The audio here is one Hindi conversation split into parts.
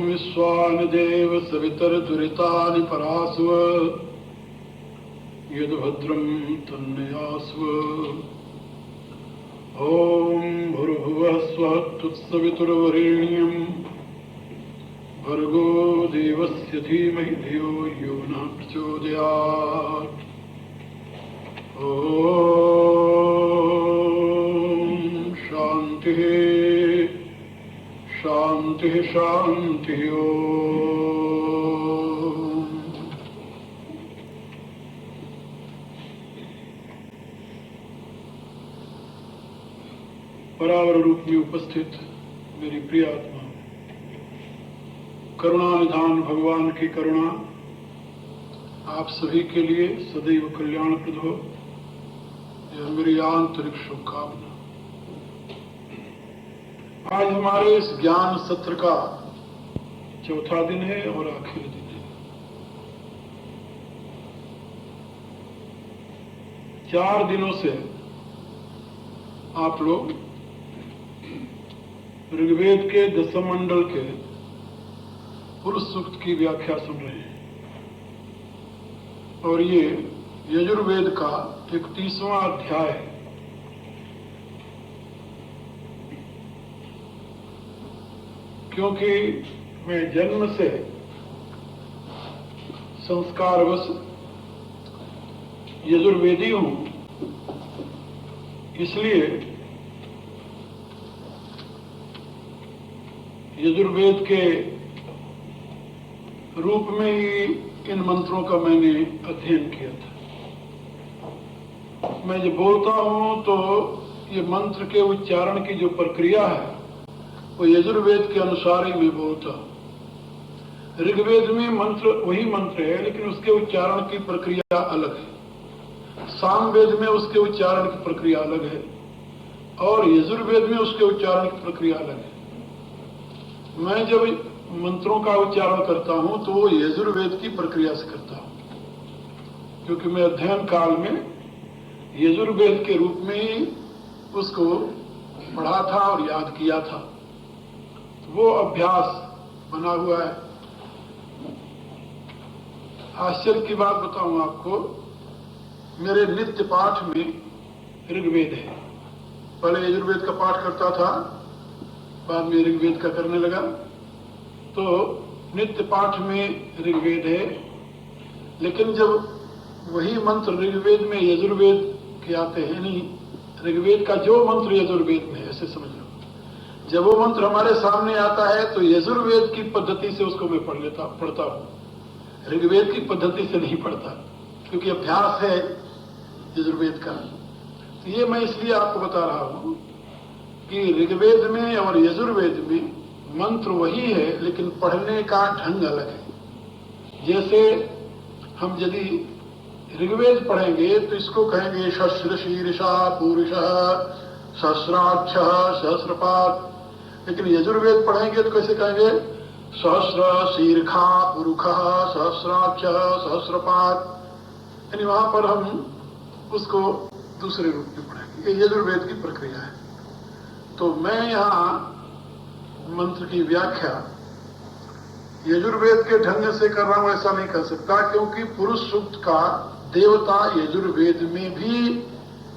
विश्वानदेव सवितर्दुरितानि परास्व यद्भद्रं तन्नयास्व। ॐ भूर्भुवः स्वः तत्सवितुर्वरेण्यं भर्गो देवस्य धीमहि धियो यो नः प्रचोदयात्। ॐ शान्तिः शांति शांति। परावर रूप में उपस्थित मेरी प्रिय आत्मा, करुणा निधान भगवान की करुणा आप सभी के लिए सदैव कल्याणप्रद हो, यह मेरी आंतरिक शुभकामना। आज हमारे इस ज्ञान सत्र का चौथा दिन है और आखिरी दिन है। 4 दिनों से आप लोग ऋग्वेद के दशम मंडल के पुरुष सूक्त की व्याख्या सुन रहे हैं और ये यजुर्वेद का 31वां अध्याय है। क्योंकि मैं जन्म से संस्कारवश यजुर्वेदी हूं, इसलिए यजुर्वेद के रूप में ही इन मंत्रों का मैंने अध्ययन किया था। मैं जब बोलता हूं तो ये मंत्र के उच्चारण की जो प्रक्रिया है वो यजुर्वेद के अनुसार ही मैं बोलता हूं। ऋग्वेद में मंत्र वही मंत्र है, लेकिन उसके उच्चारण की प्रक्रिया अलग है। सामवेद में उसके उच्चारण की प्रक्रिया अलग है और यजुर्वेद में उसके उच्चारण की प्रक्रिया अलग है। मैं जब मंत्रों का उच्चारण करता हूं तो वो यजुर्वेद की प्रक्रिया से करता हूं, क्योंकि मैं अध्ययन काल में यजुर्वेद के रूप में ही उसको पढ़ा था और याद किया था। वो अभ्यास बना हुआ है। आश्चर्य की बात बताऊं आपको, मेरे नित्य पाठ में ऋग्वेद है। पहले यजुर्वेद का पाठ करता था, बाद में ऋग्वेद का करने लगा, तो नित्य पाठ में ऋग्वेद है। लेकिन जब वही मंत्र ऋग्वेद में यजुर्वेद के आते हैं, नहीं, ऋग्वेद का जो मंत्र यजुर्वेद में है, ऐसे समझ लो। जब वो मंत्र हमारे सामने आता है तो यजुर्वेद की पद्धति से उसको मैं पढ़ता हूं, ऋग्वेद की पद्धति से नहीं पढ़ता, क्योंकि अभ्यास है यजुर्वेद का। तो ये मैं इसलिए आपको बता रहा हूं कि ऋग्वेद में और यजुर्वेद में मंत्र वही है, लेकिन पढ़ने का ढंग अलग है। जैसे हम यदि ऋग्वेद पढ़ेंगे तो इसको कहेंगे शस्त्र शीर्षा पुरुषः सहस्राक्षः सहस्रपाद, लेकिन यजुर्वेद पढ़ेंगे तो कैसे कहेंगे सहस्र शीर्षा पुरुषः सहस्राक्षः सहस्रपाद, यानी वहां पर हम उसको दूसरे रूप में पढ़ेंगे। ये यजुर्वेद की प्रक्रिया है। तो मैं यहाँ मंत्र की व्याख्या यजुर्वेद के ढंग से कर रहा हूं ऐसा नहीं कर सकता, क्योंकि पुरुष सूक्त का देवता यजुर्वेद में भी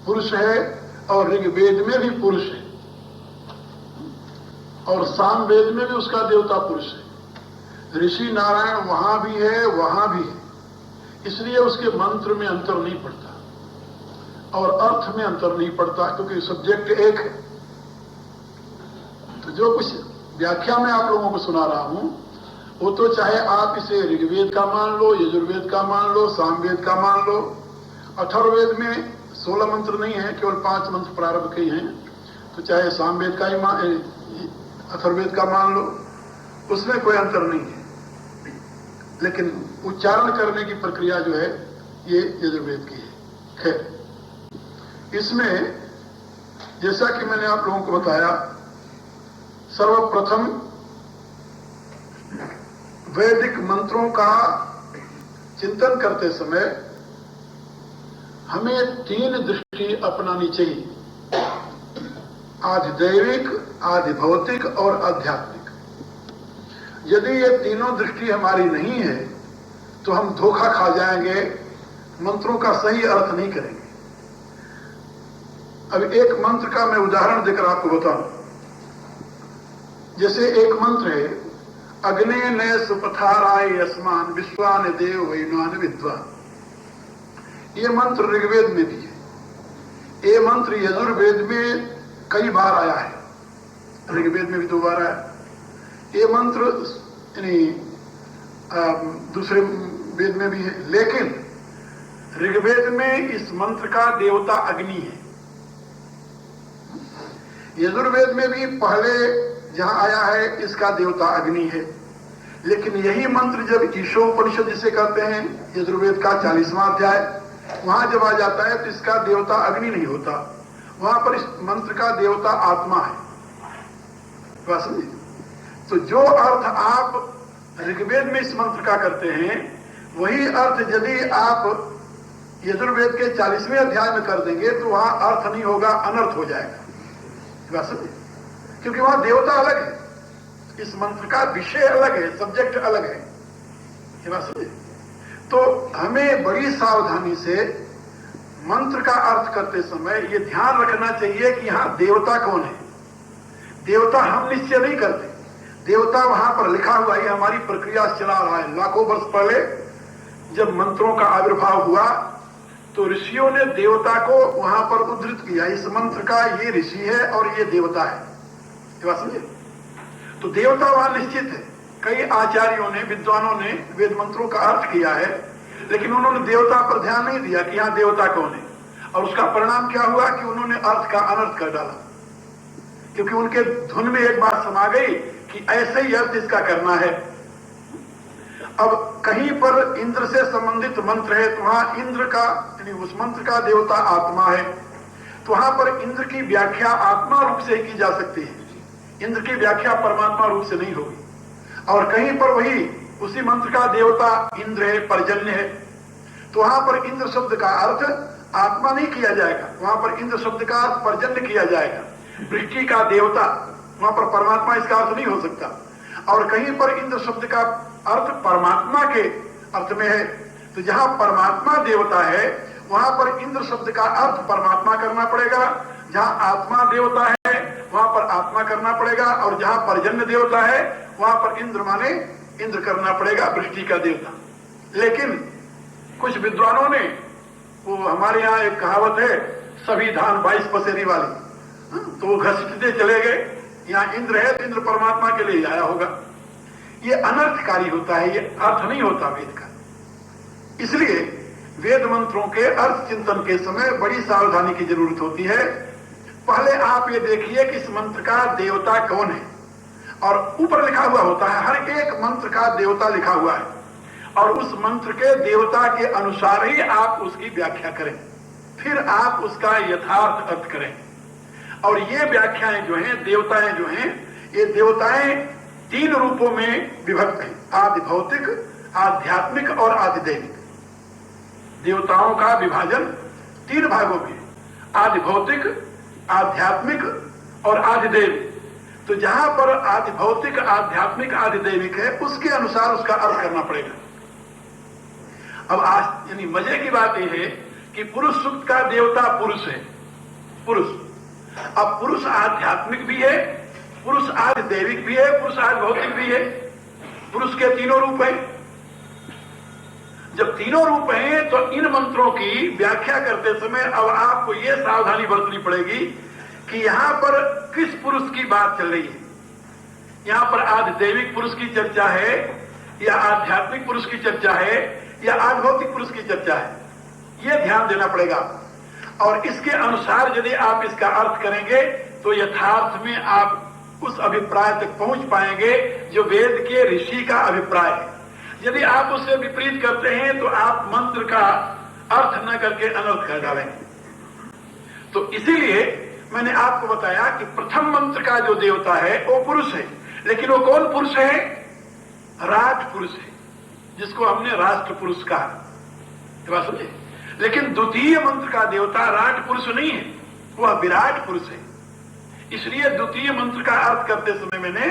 पुरुष है और ऋग्वेद में भी पुरुष है और सामवेद में भी उसका देवता पुरुष है। ऋषि नारायण वहां भी है, वहां भी है, इसलिए उसके मंत्र में अंतर नहीं पड़ता और अर्थ में अंतर नहीं पड़ता, क्योंकि सब्जेक्ट एक है। तो जो कुछ व्याख्या में आप लोगों को सुना रहा हूं वो तो चाहे आप इसे ऋग्वेद का मान लो, यजुर्वेद का मान लो, सामवेद का मान लो। अथर्ववेद में 16 मंत्र नहीं है, केवल 5 मंत्र प्रारंभ के ही हैं, तो चाहे सामवेद का ही अथर्ववेद का मान लो, उसमें कोई अंतर नहीं है। लेकिन उच्चारण करने की प्रक्रिया जो है ये यजुर्वेद की है। खैर, इसमें जैसा कि मैंने आप लोगों को बताया, सर्वप्रथम वैदिक मंत्रों का चिंतन करते समय हमें 3 दृष्टि अपनानी चाहिए, आधिदैविक, आधिभौतिक और आध्यात्मिक। यदि ये तीनों दृष्टि हमारी नहीं है तो हम धोखा खा जाएंगे, मंत्रों का सही अर्थ नहीं करेंगे। अब एक मंत्र का मैं उदाहरण देकर आपको बताऊं। जैसे एक मंत्र है, अग्ने नय सुपथाराय यस्मान विश्वान देव वैनान विद्वान। ये मंत्र ऋग्वेद में भी है। ये मंत्र यजुर्वेद में कई बार आया है, ऋग्वेद में भी 2 बार आया। ये मंत्र दूसरे वेद में भी है, लेकिन ऋग्वेद में इस मंत्र का देवता अग्नि है। यजुर्वेद में भी पहले जहां आया है इसका देवता अग्नि है, लेकिन यही मंत्र जब ईशोपनिषद जिसे कहते हैं, यजुर्वेद का 40वां अध्याय, वहां जब आ जाता है तो इसका देवता अग्नि नहीं होता, वहां पर इस मंत्र का देवता आत्मा है। बात समझिए? तो जो अर्थ आप ऋग्वेद में इस मंत्र का करते हैं, वही अर्थ यदि आप यजुर्वेद के 40वें अध्याय में कर देंगे तो वहां अर्थ नहीं होगा, अनर्थ हो जाएगा। बात समझिए? क्योंकि वहां देवता अलग है, इस मंत्र का विषय अलग है, सब्जेक्ट अलग है। ये बात समझिए? तो हमें बड़ी सावधानी से मंत्र का अर्थ करते समय ये ध्यान रखना चाहिए कि यहां देवता कौन है। देवता हम निश्चय नहीं करते, देवता वहां पर लिखा हुआ है, हमारी प्रक्रिया चला रहा है। लाखों वर्ष पहले जब मंत्रों का आविर्भाव हुआ तो ऋषियों ने देवता को वहां पर उद्धृत किया, इस मंत्र का ये ऋषि है और ये देवता है। ये बात समझे? तो देवता वहां निश्चित है। कई आचार्यों ने, विद्वानों ने वेद मंत्रों का अर्थ किया है, लेकिन उन्होंने देवता पर ध्यान नहीं दिया कि यहां देवता कौन है, और उसका परिणाम क्या हुआ कि उन्होंने अर्थ का अनर्थ कर डाला, क्योंकि उनके धुन में एक बात समा गई कि ऐसे ही अर्थ इसका करना है। अब कहीं पर इंद्र से संबंधित मंत्र है तो वहां इंद्र का, यानी उस मंत्र का देवता आत्मा है, तो वहां पर इंद्र की व्याख्या आत्मा रूप से ही की जा सकती है, इंद्र की व्याख्या परमात्मा रूप से नहीं होगी। और कहीं पर वही उसी मंत्र का देवता इंद्र है, पर्जन्य है, तो वहां पर इंद्र शब्द का अर्थ आत्मा नहीं किया जाएगा, वहां पर इंद्र शब्द का अर्थ पर्जन्य किया जाएगा। वृष्टि का देवता, वहां पर परमात्मा इसका अर्थ नहीं हो सकता। और कहीं पर इंद्र शब्द का अर्थ परमात्मा के अर्थ में है, तो जहां परमात्मा देवता है वहां पर इंद्र शब्द का अर्थ परमात्मा करना पड़ेगा, जहां आत्मा देवता है वहां पर आत्मा करना पड़ेगा, और जहां पर्जन्य देवता है वहां पर इंद्र माने इंद्र करना पड़ेगा, वृष्टि का देवता। लेकिन कुछ विद्वानों ने, वो हमारे यहाँ एक कहावत है, सभी धान 22 पसेरी वाली, तो वो घसीटते चले गए, यहाँ इंद्र है तो इंद्र परमात्मा के लिए आया होगा। ये अनर्थकारी होता है, ये अर्थ नहीं होता वेद का। इसलिए वेद मंत्रों के अर्थ चिंतन के समय बड़ी सावधानी की जरूरत होती है। पहले आप ये देखिए कि इस मंत्र का देवता कौन है, और ऊपर लिखा हुआ होता है, हर एक मंत्र का देवता लिखा हुआ है, और उस मंत्र के देवता के अनुसार ही आप उसकी व्याख्या करें, फिर आप उसका यथार्थ अर्थ करें। और ये व्याख्याएं जो हैं, देवताएं जो हैं, ये देवताएं 3 रूपों में विभक्त हैं, आदि भौतिक, आध्यात्मिक और आदिदैविक। देवताओं का विभाजन 3 भागों में, आदि भौतिक, आध्यात्मिक और आदिदैविक। तो जहां पर आदि भौतिक, आध्यात्मिक, आदिदैविक है, उसके अनुसार उसका अर्थ करना पड़ेगा। अब आज यानी मजे की बात यह है कि पुरुष सूक्त का देवता पुरुष है, पुरुष। अब पुरुष आध्यात्मिक भी है, पुरुष आदि दैविक भी है, पुरुष आदि भौतिक भी है। पुरुष के 3 रूप हैं। जब 3 रूप हैं तो इन मंत्रों की व्याख्या करते समय अब आपको यह सावधानी बरतनी पड़ेगी कि यहां पर किस पुरुष की बात चल रही है। यहां पर आदि दैविक पुरुष की चर्चा है, या आध्यात्मिक पुरुष की चर्चा है, या आदि भौतिक पुरुष की चर्चा है, यह ध्यान देना पड़ेगा। और इसके अनुसार यदि आप इसका अर्थ करेंगे तो यथार्थ में आप उस अभिप्राय तक पहुंच पाएंगे जो वेद के ऋषि का अभिप्राय है। यदि आप उससे विपरीत करते हैं तो आप मंत्र का अर्थ न करके अनर्थ कर डालेंगे। तो इसीलिए मैंने आपको बताया कि प्रथम मंत्र का जो देवता है वो पुरुष है, लेकिन वो कौन पुरुष है? राज पुरुष है, जिसको हमने राष्ट्र पुरुष कहा। बात समझे? लेकिन द्वितीय मंत्र का देवता राज पुरुष नहीं है, वह विराट पुरुष है। इसलिए द्वितीय मंत्र का अर्थ करते समय मैंने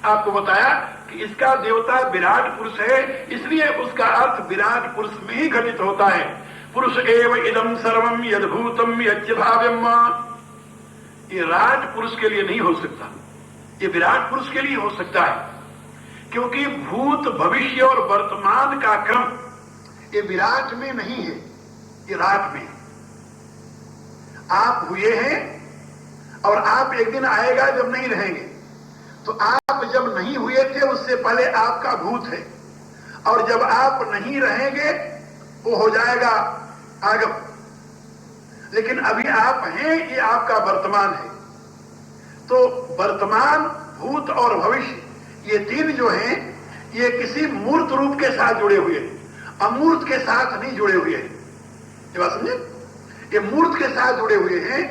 आपको बताया कि इसका देवता विराट पुरुष है, इसलिए उसका अर्थ विराट पुरुष में ही घटित होता है। पुरुष एव इदम सर्वम यद्भूतम यज्ञ भाव्यम। ये राज पुरुष के लिए नहीं हो सकता, ये विराट पुरुष के लिए हो सकता है, क्योंकि भूत भविष्य और वर्तमान का क्रम ये विराट में नहीं है, ये राज में। आप हुए हैं और आप एक दिन आएगा जब नहीं रहेंगे। तो आप जब नहीं हुए थे उससे पहले आपका भूत है, और जब आप नहीं रहेंगे वो हो जाएगा आगम। लेकिन अभी आप हैं, ये आपका वर्तमान है। तो वर्तमान, भूत और भविष्य, ये तीन जो हैं ये किसी मूर्त रूप के साथ जुड़े हुए हैं, अमूर्त के साथ नहीं जुड़े हुए हैं। ये बात समझे? ये मूर्त के साथ जुड़े हुए हैं,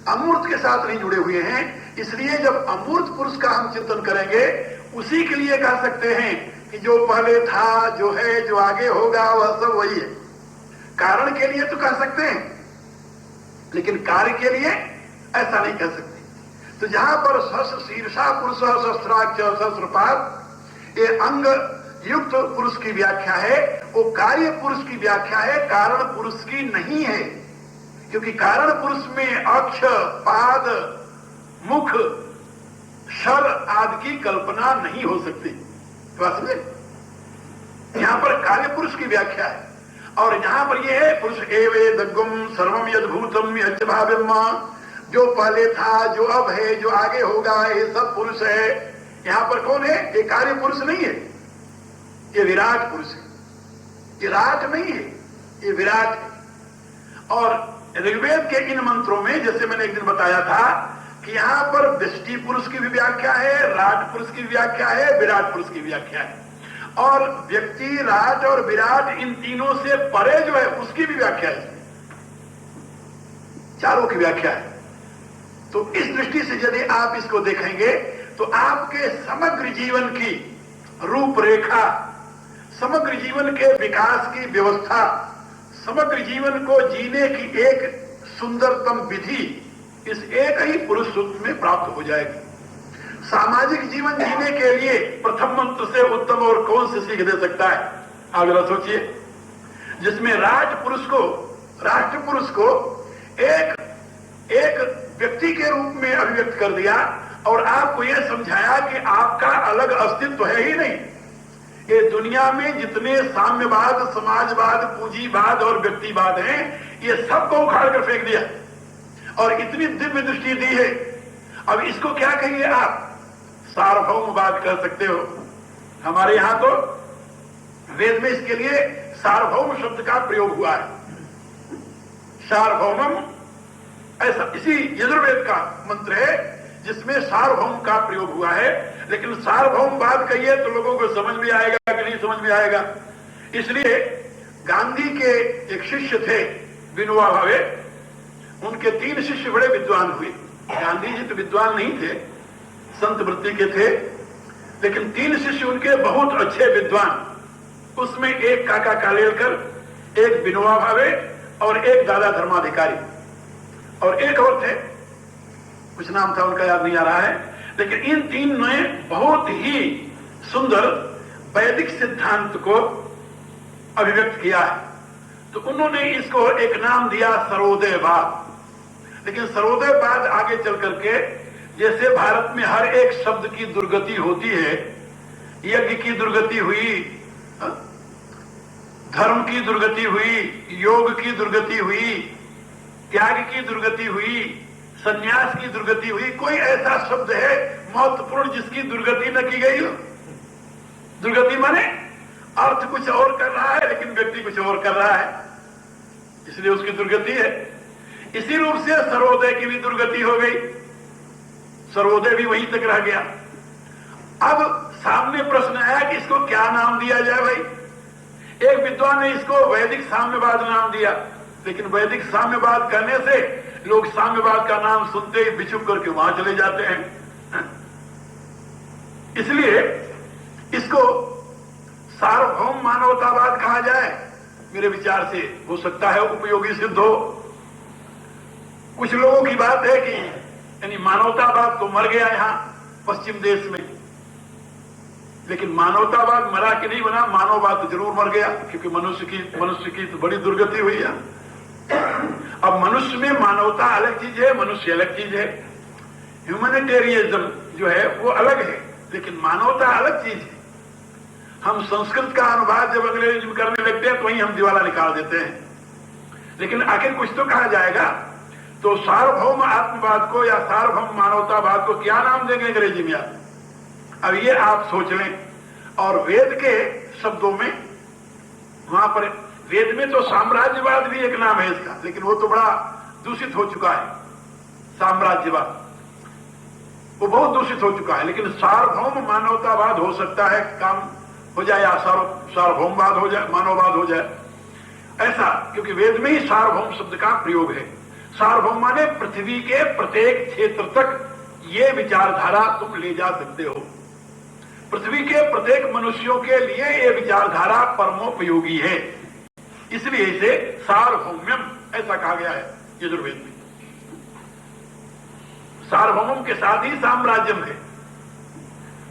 अमूर्त के साथ नहीं जुड़े हुए हैं। इसलिए जब अमूर्त पुरुष का हम चिंतन करेंगे, उसी के लिए कह सकते हैं कि जो पहले था, जो है, जो आगे होगा, वह सब वही है। कारण के लिए तो कह सकते हैं, लेकिन कार्य के लिए ऐसा नहीं कह सकते। तो जहां पर सहस्र शीर्षा पुरुष, सहस्राक्ष, सहस्रपाद, ये अंग युक्त पुरुष की व्याख्या है, वो कार्य पुरुष की व्याख्या है, कारण पुरुष की नहीं है। क्योंकि कारण पुरुष में अक्ष, पाद, मुख, शर आदि की कल्पना नहीं हो सकती। यहां पर कार्य पुरुष की व्याख्या है, और यहां पर यह है पुरुष एवेदगुम सर्वम यद्भूतम यज्ञ भाव्यम। जो पहले था, जो अब है, जो आगे होगा, ये सब पुरुष है। यहां पर कौन है? ये कार्य पुरुष नहीं है, ये विराट पुरुष है। ये राज नहीं है, ये विराट है। और ऋग्वेद के इन मंत्रों में, जैसे मैंने एक दिन बताया था कि यहां पर व्यष्टि पुरुष की भी व्याख्या है, राज पुरुष की व्याख्या है, विराट पुरुष की व्याख्या है। और व्यक्ति, राज और विराट, इन तीनों से परे जो है उसकी भी व्याख्या है, चारों की व्याख्या है। तो इस दृष्टि से यदि आप इसको देखेंगे तो आपके समग्र जीवन की रूपरेखा, समग्र जीवन के विकास की व्यवस्था, समग्र जीवन को जीने की एक सुंदरतम विधि इस एक ही पुरुष सूत्र में प्राप्त हो जाएगी। सामाजिक जीवन जीने के लिए प्रथम मंत्र से उत्तम और कौन सी सीख दे सकता है? आप जरा सोचिए, जिसमें राज पुरुष को, राष्ट्र पुरुष को एक व्यक्ति के रूप में अभिव्यक्त कर दिया, और आपको यह समझाया कि आपका अलग अस्तित्व है ही नहीं। ये दुनिया में जितने साम्यवाद, समाजवाद, पूंजीवाद और व्यक्तिवाद हैं, ये सबको उखाड़ कर फेंक दिया, और इतनी दिव्य दृष्टि दी है। अब इसको क्या कहिए आप? सार्वभौमवाद कह सकते हो। हमारे यहां तो वेद में इसके लिए सार्वभौम शब्द का प्रयोग हुआ है। सार्वभौमम, ऐसा इसी यजुर्वेद का मंत्र है जिसमें सार्वभौम का प्रयोग हुआ है। लेकिन सार्वभौमवाद कहिए तो लोगों को समझ में आएगा कि नहीं समझ में आएगा। इसलिए गांधी के एक शिष्य थे विनोबा भावे, उनके 3 शिष्य बड़े विद्वान हुए। गांधी जी तो विद्वान नहीं थे, संत वृत्ति के थे, लेकिन 3 शिष्य उनके बहुत अच्छे विद्वान। उसमें एक काका कालेलकर, एक विनोबा भावे और एक दादा धर्माधिकारी, और एक और थे, कुछ नाम था उनका याद नहीं आ रहा है। लेकिन इन 3 ने बहुत ही सुंदर वैदिक सिद्धांत को अभिव्यक्त किया है। तो उन्होंने इसको एक नाम दिया सर्वोदयवाद। लेकिन सर्वोदयवाद आगे चल करके, जैसे भारत में हर एक शब्द की दुर्गति होती है, यज्ञ की दुर्गति हुई, धर्म की दुर्गति हुई, योग की दुर्गति हुई, त्याग की दुर्गति हुई, संन्यास की दुर्गति हुई, कोई ऐसा शब्द है महत्वपूर्ण जिसकी दुर्गति न की गई हो? दुर्गति माने अर्थ कुछ और कर रहा है लेकिन व्यक्ति कुछ और कर रहा है, इसलिए उसकी दुर्गति है। इसी रूप से सर्वोदय की भी दुर्गति हो गई, सर्वोदय भी वहीं तक रह गया। अब सामने प्रश्न आया कि इसको क्या नाम दिया जाए भाई। एक विद्वान ने इसको वैदिक साम्यवाद नाम दिया, लेकिन वैदिक साम्यवाद कहने से लोग साम्यवाद का नाम सुनते ही बिछुप करके वहां चले जाते हैं। इसलिए इसको सार्वभौम मानवतावाद कहा जाए, मेरे विचार से हो सकता है उपयोगी सिद्ध हो। कुछ लोगों की बात है कि यानी मानवतावाद तो मर गया यहां पश्चिम देश में, लेकिन मानवतावाद मरा कि नहीं बना, मानववाद तो जरूर मर गया, क्योंकि मनुष्य की तो बड़ी दुर्गति हुई है। अब मनुष्य में मानवता अलग चीज है, मनुष्य अलग चीज है। ह्यूमैनिटेरियनिज्म जो है वो अलग है, लेकिन मानवता अलग चीज है। हम संस्कृत का अनुवाद जब अंग्रेजी में करने लगते हैं तो वहीं हम दिवाला निकाल देते हैं। लेकिन आखिर कुछ तो कहा जाएगा। तो सार्वभौम आत्मवाद को या सार्वभौम मानवतावाद को क्या नाम देंगे अंग्रेजी में आप? अब ये आप सोच लें। और वेद के शब्दों में, वहां पर वेद में तो साम्राज्यवाद भी एक नाम है इसका, लेकिन वो तो बड़ा दूषित हो चुका है। साम्राज्यवाद वो बहुत दूषित हो चुका है, लेकिन सार्वभौम मानवतावाद हो सकता है, काम हो जाए, या सार्वभौमवाद हो जाए, मानववाद हो जाए ऐसा, क्योंकि वेद में ही सार्वभौम शब्द का प्रयोग है। सार्वभौम माने पृथ्वी के प्रत्येक क्षेत्र तक ये विचारधारा तुम ले जा सकते हो। पृथ्वी के प्रत्येक मनुष्यों के लिए ये विचारधारा परमोपयोगी है, इसलिए इसे सार्वभौम्यम ऐसा कहा गया है यजुर्वेद में। सार्वभौम के साथ ही साम्राज्यम है,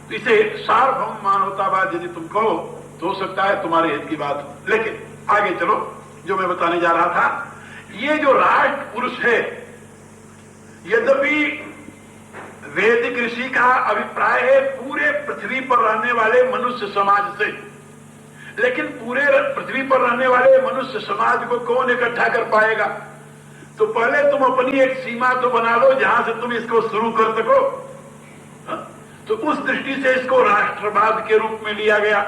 तो इसे सार्वभौम मानवतावाद यदि तुम कहो तो हो सकता है तुम्हारे हित की बात हो। लेकिन आगे चलो, जो मैं बताने जा रहा था, ये जो राष्ट्र पुरुष है, यद्यपि वैदिक ऋषि का अभिप्राय है पूरे पृथ्वी पर रहने वाले मनुष्य समाज से, लेकिन पूरे पृथ्वी पर रहने वाले मनुष्य समाज को कौन इकट्ठा कर पाएगा? तो पहले तुम अपनी एक सीमा तो बना लो जहां से तुम इसको शुरू कर सको। तो उस दृष्टि से इसको राष्ट्रवाद के रूप में लिया गया।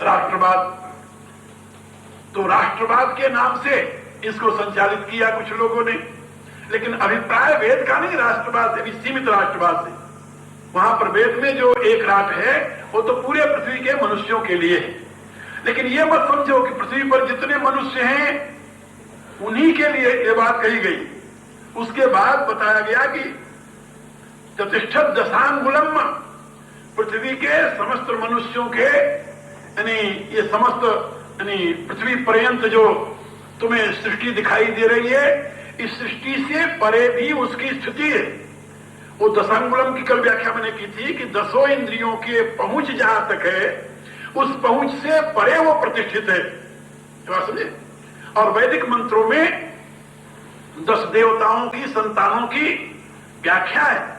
राष्ट्रवाद, तो राष्ट्रवाद के नाम से इसको संचालित किया कुछ लोगों ने, लेकिन अभिप्राय वेद का नहीं राष्ट्रवाद से, भी सीमित राष्ट्रवाद से। वहां पर वेद में जो एक राष्ट्र है वो तो पूरे पृथ्वी के मनुष्यों के लिए है, लेकिन ये मत समझो कि पृथ्वी पर जितने मनुष्य हैं उन्हीं के लिए ये बात कही गई। उसके बाद बताया गया कि चतुष्टय दशांगुलम, पृथ्वी के समस्त मनुष्यों के, यानी ये समस्त यानी पृथ्वी पर्यंत जो तुम्हें सृष्टि दिखाई दे रही है, इस सृष्टि से परे भी उसकी स्थिति है। वो दशांगुलम की कल व्याख्या मैंने की थी कि 10 इंद्रियों की पहुंच जहां तक है, उस पहुंच से परे वो प्रतिष्ठित है। समझे? और वैदिक मंत्रों में 10 देवताओं की संतानों की व्याख्या है।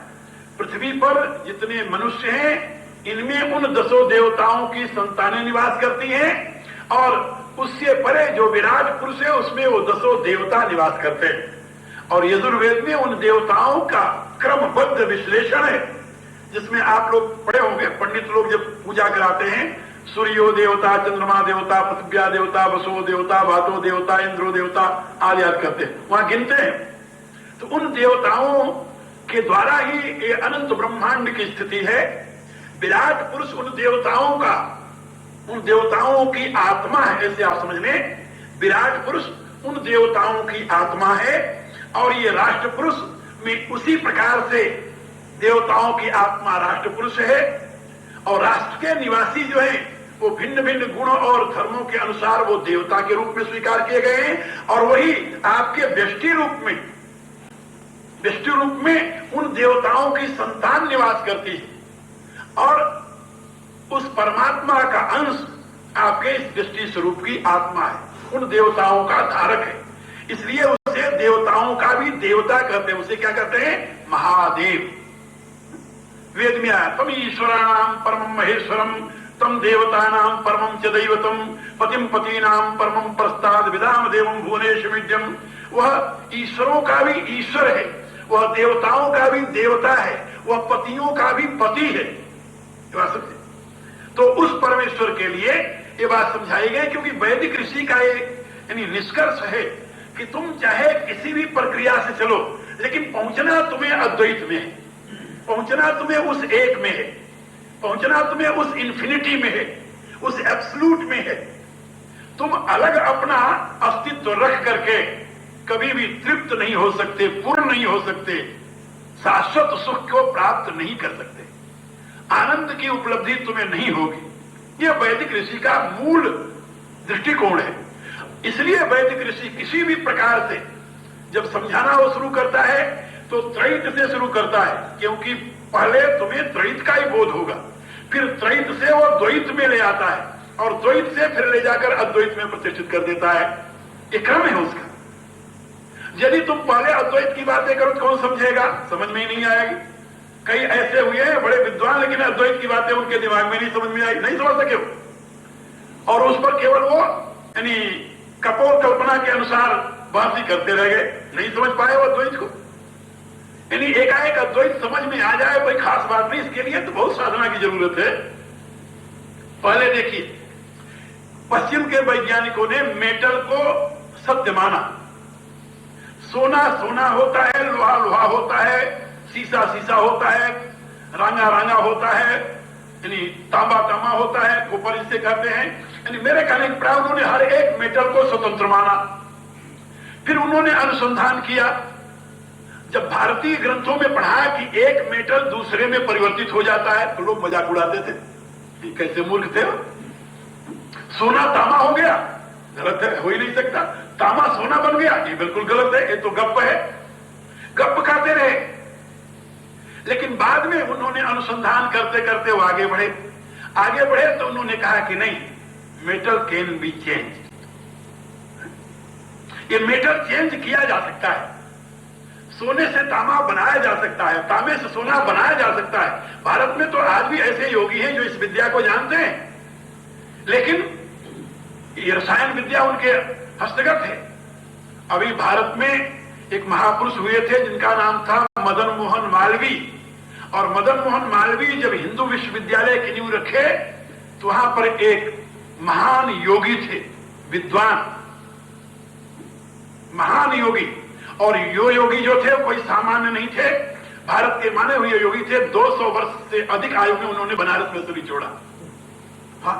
पृथ्वी पर जितने मनुष्य हैं, इनमें उन 10 देवताओं की संतानें निवास करती हैं, और उससे परे जो विराट पुरुष है उसमें वो 10 देवता निवास करते हैं। और यजुर्वेद में उन देवताओं का क्रमबद्ध विश्लेषण है, जिसमें आप लोग पढ़े होंगे, पंडित लोग जब पूजा कराते हैं, सूर्यो देवता, चंद्रमा देवता, पृथ्व्या देवता, वसो देवता, वातो देवता, इंद्रो देवता आदि याद करते हैं, वहां गिनते हैं। तो उन देवताओं के द्वारा ही ये अनंत ब्रह्मांड की स्थिति है। विराट पुरुष उन देवताओं की आत्मा है, ऐसे आप समझ लें। विराट पुरुष उन देवताओं की आत्मा है, और ये राष्ट्र पुरुष में उसी प्रकार से देवताओं की आत्मा राष्ट्र पुरुष है। और राष्ट्र के निवासी जो है वो भिन्न भिन्न गुणों और धर्मों के अनुसार वो देवता के रूप में स्वीकार किए गए हैं, और वही आपके व्यष्टि रूप में उन देवताओं की संतान निवास करती है, और उस परमात्मा का अंश आपके इस दृष्टि स्वरूप की आत्मा है, उन देवताओं का धारक है। इसलिए उसे देवताओं का भी देवता कहते हैं। उसे क्या कहते हैं? महादेव। वेद में आया, तम ईश्वराणाम परमं महेश्वरम तम देवतानां परमं च दैवतम पतिम पतीनां परमं प्रस्ताद विदाम देवं भुवनेश विद्यम। वह ईश्वरों का भी ईश्वर है, वह देवताओं का भी देवता है, वह पतियों का भी पति है। तो उस परमेश्वर के लिए ये बात समझाई गई, क्योंकि वैदिक ऋषि का यानी निष्कर्ष है कि तुम चाहे किसी भी प्रक्रिया से चलो, लेकिन पहुंचना तुम्हें अद्वैत में है, पहुंचना तुम्हें उस एक में है। पहुंचना तुम्हें उस इन्फिनिटी में है, उस एब्सोल्यूट में है। तुम अलग अपना अस्तित्व रख करके कभी भी तृप्त नहीं हो सकते, पूर्ण नहीं हो सकते, शाश्वत सुख को प्राप्त नहीं कर सकते, आनंद की उपलब्धि तुम्हें नहीं होगी। यह वैदिक ऋषि का मूल दृष्टिकोण है। इसलिए वैदिक ऋषि किसी भी प्रकार से जब समझाना वो शुरू करता है तो त्रैत से शुरू करता है, क्योंकि पहले तुम्हें त्रैत का ही बोध होगा, फिर त्रैत से वो द्वैत में ले आता है और द्वैत से फिर ले जाकर अद्वैत में प्रतिष्ठित कर देता है। एक क्रम है उसका। यदि तुम पहले अद्वैत की बातें करो तो कौन समझेगा? समझ में ही नहीं आएगी। कई ऐसे हुए हैं बड़े विद्वान, लेकिन अद्वैत की बातें उनके दिमाग में नहीं समझ में आई, नहीं समझ सके वो। और उस पर केवल वो यानी कपोल कल्पना के अनुसार बात ही करते रह गए, नहीं समझ पाए वो अद्वैत को। यानी एकाएक अद्वैत समझ में आ जाए कोई खास बात नहीं, इसके लिए तो बहुत साधना की जरूरत है। पहले देखिए, पश्चिम के वैज्ञानिकों ने मेटल को सत्य माना। सोना सोना होता है, लोहा लोहा होता है, शीशा शीशा होता है, रांगा रांगा होता है, यानी तांबा तांबा होता है, कॉपर इसे कहते हैं। यानी मेरे कहने के प्राय उन्होंने हर एक मेटल को स्वतंत्र माना। फिर उन्होंने अनुसंधान किया। जब भारतीय ग्रंथों में पढ़ा कि एक मेटल दूसरे में परिवर्तित हो जाता है तो लोग मजाक उड़ाते थे, कैसे मूर्ख थे। सोना तांबा हो गया, गलत है, हो ही नहीं सकता। तांबा सोना बन गया, ये बिल्कुल गलत है, ये तो गप्प है। गप्प खाते रहे। लेकिन बाद में उन्होंने अनुसंधान करते करते वो आगे बढ़े तो उन्होंने कहा कि नहीं, मेटल कैन बी चेंज। ये मेटल चेंज किया जा सकता है, सोने से तांबा बनाया जा सकता है, तांबे से सोना बनाया जा सकता है। भारत में तो आज भी ऐसे योगी हैं जो इस विद्या को जानते हैं, लेकिन ये रसायन विद्या उनके हस्तगत है। अभी भारत में एक महापुरुष हुए थे जिनका नाम था मदन मोहन मालवीय, और मदन मोहन मालवीय जब हिंदू विश्वविद्यालय की नींव रखे तो वहां पर एक महान योगी थे, विद्वान महान योगी। और यो योगी जो थे कोई सामान्य नहीं थे, भारत के माने हुए योगी थे। 200 वर्ष से अधिक आयु में उन्होंने बनारस में शरीर छोड़ा। हाँ,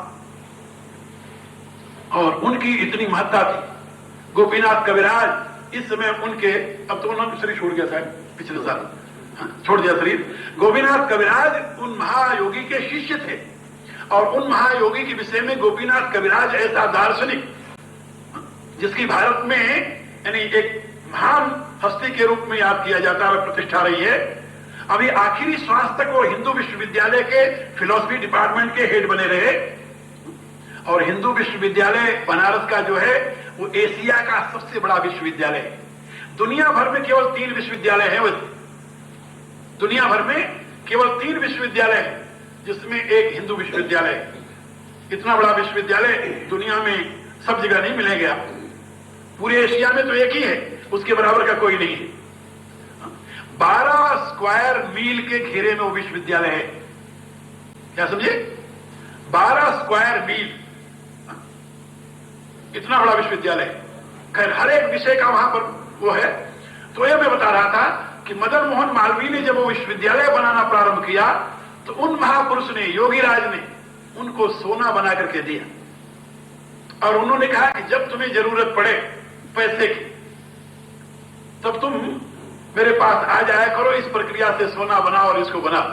और उनकी इतनी महत्ता थी। गोपीनाथ कविराज इस समय उनके, अब तो उन्होंने शरीर छोड़ गया शायद पिछले साल, छोड़ दिया शरीर। गोपीनाथ कविराज उन महायोगी के शिष्य थे, और उन महायोगी के विषय में गोपीनाथ कविराज ऐसा दार्शनिक जिसकी भारत में यानी एक महान हस्ती के रूप में याद किया जाता है, प्रतिष्ठा रही है। अभी आखिरी श्वास तक वो हिंदू विश्वविद्यालय के फिलॉसफी डिपार्टमेंट के हेड बने रहे, और हिंदू विश्वविद्यालय बनारस का जो है वो एशिया का सबसे बड़ा विश्वविद्यालय है। दुनिया भर में केवल 3 विश्वविद्यालय है, वैसे दुनिया भर में केवल 3 विश्वविद्यालय है, जिसमें एक हिंदू विश्वविद्यालय है। इतना बड़ा विश्वविद्यालय दुनिया में सब जगह नहीं मिलेगा, पूरे एशिया में तो एक ही है, उसके बराबर का कोई नहीं है। 12 स्क्वायर मील के घेरे में वो विश्वविद्यालय है। क्या समझे? 12 स्क्वायर मील, इतना बड़ा विश्वविद्यालय। खैर, हर एक विषय का वहां पर वो है। तो यह मैं बता रहा था कि मदन मोहन मालवीय ने जब वो विश्वविद्यालय बनाना प्रारंभ किया तो उन महापुरुष ने, योगीराज ने, उनको सोना बना करके दिया, और उन्होंने कहा कि जब तुम्हें जरूरत पड़े पैसे की तब तुम मेरे पास आ जाया करो, इस प्रक्रिया से सोना बनाओ और इसको बनाओ।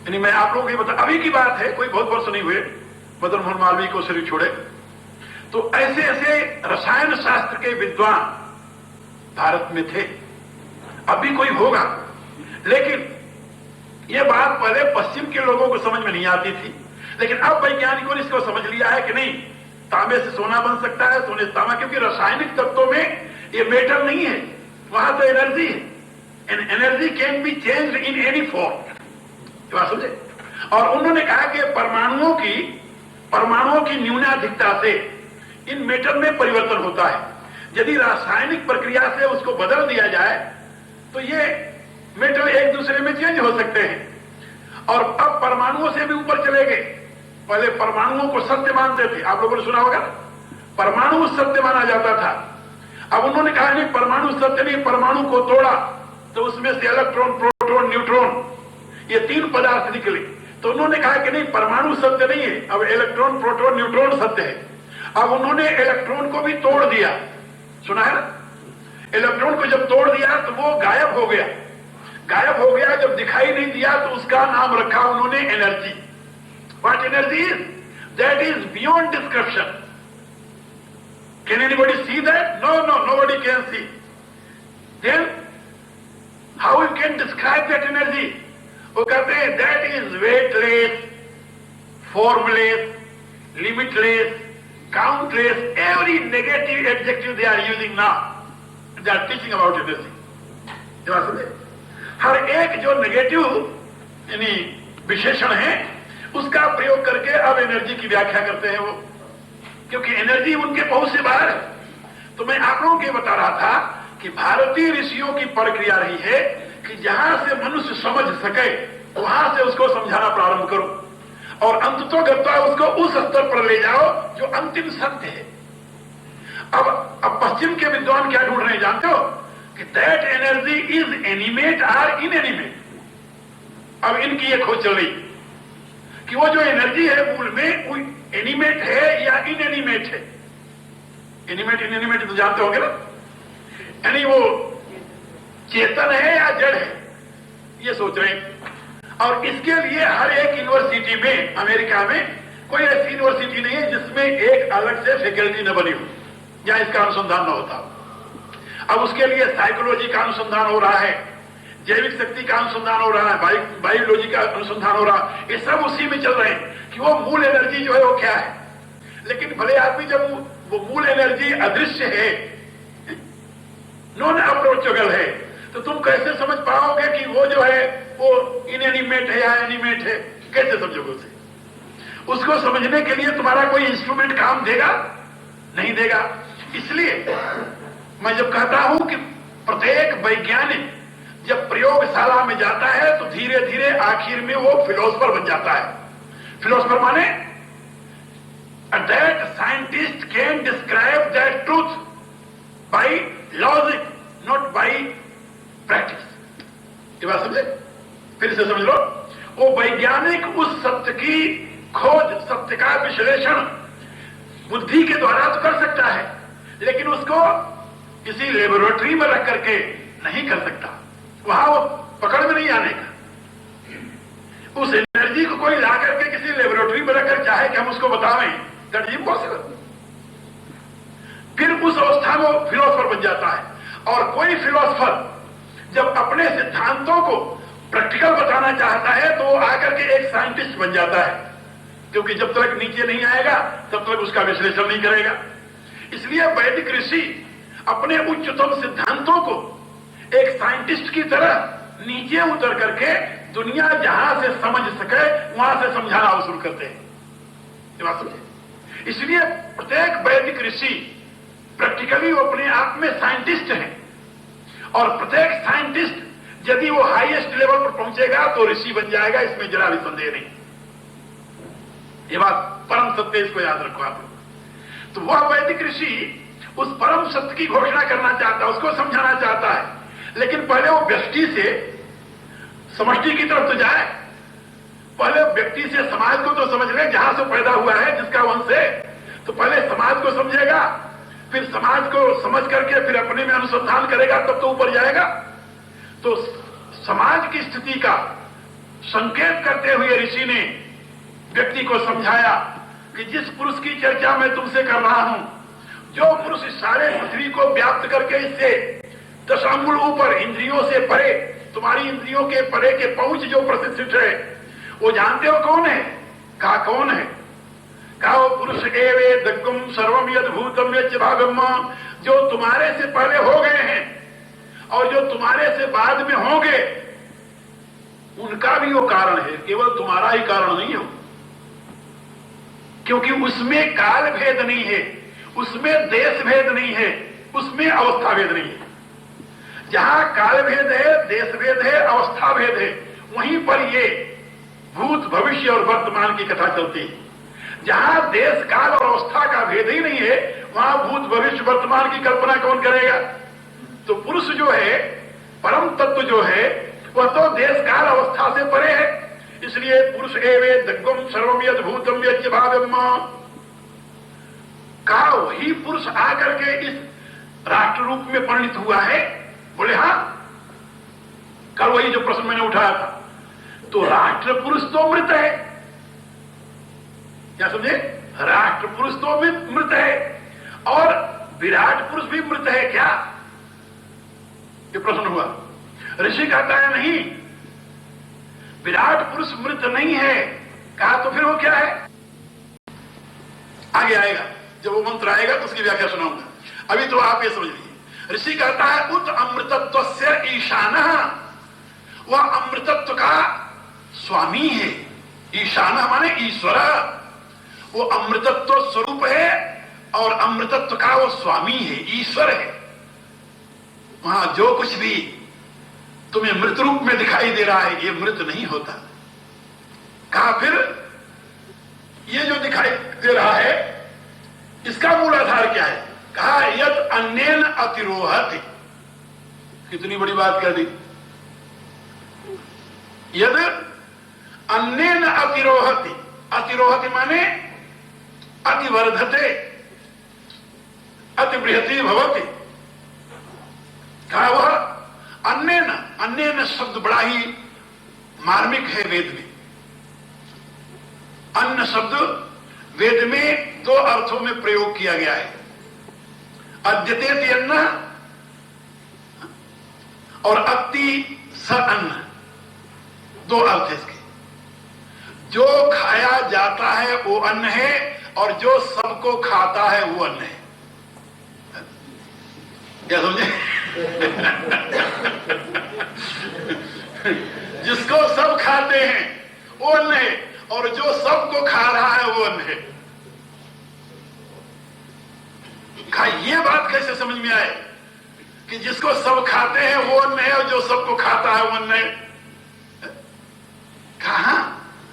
यानी मैं आप लोगों को बता, अभी की बात है, कोई बहुत वर्ष नहीं हुए मदन मोहन मालवीय को शरीर छोड़े। तो ऐसे ऐसे रसायन शास्त्र के विद्वान भारत में थे, अभी कोई होगा। लेकिन यह बात पहले पश्चिम के लोगों को समझ में नहीं आती थी, लेकिन अब वैज्ञानिकों ने इसको समझ लिया है कि नहीं, तांबे से सोना बन सकता है, सोने से तांबा, क्योंकि रासायनिक तत्वों में ये मेटल नहीं है, वहां तो एनर्जी है। And energy can be changed in any form. बात समझे? और उन्होंने कहा कि परमाणुओं की न्यूनाधिकता से इन मेटल में परिवर्तन होता है। यदि रासायनिक प्रक्रिया से उसको बदल दिया जाए तो ये मेटल एक दूसरे में चेंज हो सकते हैं। और अब परमाणुओं से भी ऊपर चले गए। पहले परमाणुओं को सत्य मानते थे, आप लोगों ने सुना होगा, परमाणु सत्य माना जाता था। अब उन्होंने कहा नहीं, परमाणु सत्य नहीं, परमाणु को तोड़ा तो उसमें से इलेक्ट्रॉन, प्रोटॉन, न्यूट्रॉन, ये 3 पदार्थ निकले। तो उन्होंने कहा कि नहीं, परमाणु सत्य नहीं है, अब इलेक्ट्रॉन, प्रोटॉन, न्यूट्रॉन सत्य है। अब उन्होंने इलेक्ट्रॉन को भी तोड़ दिया, सुना है ना? इलेक्ट्रॉन को जब तोड़ दिया तो वो गायब हो गया। गायब हो गया, जब दिखाई नहीं दिया तो उसका नाम रखा उन्होंने energy. What energy is? That is beyond description. Can anybody see that? No, nobody can see. Then how you can describe that energy? वो कहते हैं that is weightless, formless, limitless, countless, every negative adjective they are using now. They are teaching about energy. हर एक जो नेगेटिव यानी विशेषण है उसका प्रयोग करके अब एनर्जी की व्याख्या करते हैं वो, क्योंकि एनर्जी उनके पहुंच से बाहर है। तो मैं आप लोगों को बता रहा था कि भारतीय ऋषियों की प्रक्रिया रही है कि जहां से मनुष्य समझ सके वहां से उसको समझाना प्रारंभ करो और अंततोगत्वा उसको उस स्तर पर ले जाओ जो अंतिम सत्य है। अब पश्चिम के विद्वान क्या ढूंढ रहे हैं जानते हो? कि दैट एनर्जी इज एनिमेट और इनएनिमेट। अब इनकी ये खोज चल रही कि वो जो एनर्जी है मूल में वो एनिमेट है या इनएनिमेट है। एनिमेट इनएनिमेट तो जानते होंगे ना, यानी वो चेतन है या जड़ है, ये सोच रहे हैं। और इसके लिए हर एक यूनिवर्सिटी में, अमेरिका में कोई ऐसी यूनिवर्सिटी नहीं है जिसमें एक अलग से फैकल्टी न बनी हो या इसका अनुसंधान न होता। अब उसके लिए साइकोलॉजी का अनुसंधान हो रहा है, जैविक शक्ति का अनुसंधान हो रहा है, बायोलॉजी का अनुसंधान हो रहा है। ये सब उसी में चल रहे हैं कि वो मूल एनर्जी जो है वो क्या है। लेकिन भले आदमी जब वो मूल एनर्जी अदृश्य है, नॉन अप्रोचेबल है, तो तुम कैसे समझ पाओगे कि वो जो है वो इनएनिमेट है या एनिमेट है? कैसे समझोगे उसे? उसको समझने के लिए तुम्हारा कोई इंस्ट्रूमेंट काम देगा? नहीं देगा। इसलिए मैं जब कहता हूं कि प्रत्येक वैज्ञानिक जब प्रयोगशाला में जाता है तो धीरे धीरे आखिर में वो फिलोसफर बन जाता है। फिलोसफर माने that scientist can describe that truth by logic, not bye practice. ये बात समझे? फिर से समझ लो, वो वैज्ञानिक उस सत्य की खोज, सत्य का विश्लेषण बुद्धि के द्वारा तो कर सकता है, लेकिन उसको किसी लेबोरेटरी में रख करके नहीं कर सकता। वहां वो पकड़ में नहीं आने का। उस एनर्जी को कोई ला करके किसी लेबोरेटरी में रखकर चाहे कि हम उसको बतावें, दैट इज इम्पॉसिबल। फिर उस अवस्था में वो फिलोसफर बन जाता है। और कोई फिलोसफर जब अपने सिद्धांतों को प्रैक्टिकल बताना चाहता है तो वो आकर के एक साइंटिस्ट बन जाता है, क्योंकि जब तक नीचे नहीं आएगा तब तक उसका विश्लेषण नहीं करेगा। इसलिए वैदिक ऋषि अपने उच्चतम सिद्धांतों को एक साइंटिस्ट की तरह नीचे उतर करके दुनिया जहां से समझ सके वहां से समझाना शुरू करते हैं। ये बात समझे? इसलिए प्रत्येक वैदिक ऋषि प्रैक्टिकली वो अपने आप में साइंटिस्ट हैं, और प्रत्येक साइंटिस्ट यदि वो हाईएस्ट लेवल पर पहुंचेगा तो ऋषि बन जाएगा, इसमें जरा भी संदेह नहीं। ये बात परम सत्य, इसको याद रखो आप लोग। तो वह वैदिक ऋषि उस परम सत्य की घोषणा करना चाहता है, उसको समझाना चाहता है, लेकिन पहले वो व्यष्टि से समष्टि की तरफ तो जाए। पहले व्यक्ति से समाज को तो समझ ले, जहां से पैदा हुआ है, जिसका वंश है, तो पहले समाज को समझेगा, फिर समाज को समझ करके फिर अपने में अनुसंधान करेगा, तब तो ऊपर जाएगा। तो समाज की स्थिति का संकेत करते हुए ऋषि ने व्यक्ति को समझाया कि जिस पुरुष की चर्चा मैं तुमसे कर रहा हूं, जो पुरुष सारे पृथ्वी को व्याप्त करके इससे 10 अंगुल ऊपर इंद्रियों से परे, तुम्हारी इंद्रियों के परे के पहुंच जो प्रतिष्ठित है, वो जानते हो कौन है? कहा कौन है? कहा वो पुरुष एवे दग्गम सर्वम यद भूतम यच्च भागम, जो तुम्हारे से पहले हो गए हैं और जो तुम्हारे से बाद में होंगे, उनका भी वो कारण है, केवल तुम्हारा ही कारण नहीं हो। क्योंकि उसमें काल भेद नहीं है, उसमें देश भेद नहीं है, उसमें अवस्था भेद नहीं है। जहां काल भेद है, देश भेद है, अवस्था भेद है, वहीं पर ये भूत भविष्य और वर्तमान की कथा चलती है। जहां देश काल और अवस्था का भेद ही नहीं है, वहां भूत भविष्य वर्तमान की कल्पना कौन करेगा? तो पुरुष जो है, परम तत्व जो है, वह तो देश काल अवस्था से परे है। इसलिए पुरुष एवेदग्गम सर्वम यद्भूतम यज्ञ भाव्यम का वही पुरुष आकर के इस राष्ट्र रूप में परिणित हुआ है। बोले हाँ, कल वही जो प्रश्न मैंने उठाया था, तो राष्ट्र पुरुष तो मृत है। क्या समझे? राष्ट्र पुरुष तो मृत है और विराट पुरुष भी मृत है क्या? ये प्रश्न हुआ। ऋषि कहता है नहीं, विराट पुरुष मृत नहीं है। कहा तो फिर वो क्या है? आगे आएगा, जब वो मंत्र आएगा तो उसकी व्याख्या सुनाऊंगा। अभी तो आप ये समझ लीजिए। ऋषि कहता है उत अमृतत्व से ईशानः, वह अमृतत्व का स्वामी है। ईशानः माने ईश्वर, वो अमृतत्व स्वरूप है और अमृतत्व का वो स्वामी है, ईश्वर है। वहां जो कुछ भी तुम्हें मृत रूप में दिखाई दे रहा है, ये मृत नहीं होता। कहा फिर ये जो दिखाई दे रहा है इसका मूल आधार क्या है? कहा यद अन्येन अतिरोहति। कितनी बड़ी बात कर दी। यद अन्येन अतिरोहति, अतिरोहति माने अतिवर्धते, अतिबृहति भवति। कहा वह अन्येन, अन्येन शब्द बड़ा ही मार्मिक है वेद में। अन्न शब्द वेद में दो अर्थों में प्रयोग किया गया है। अद्यते अन्न और अति स अन्न, दो अर्थ है इसके। जो खाया जाता है वो अन्न है और जो सबको खाता है वो अन्न है। क्या समझे? जिसको सब खाते हैं वो अन्न है और जो सबको खा रहा है वो अन्न है। ये बात कैसे समझ में आए कि जिसको सब खाते हैं वो अन्न है और जो सबको खाता है वो अन्न है? कहा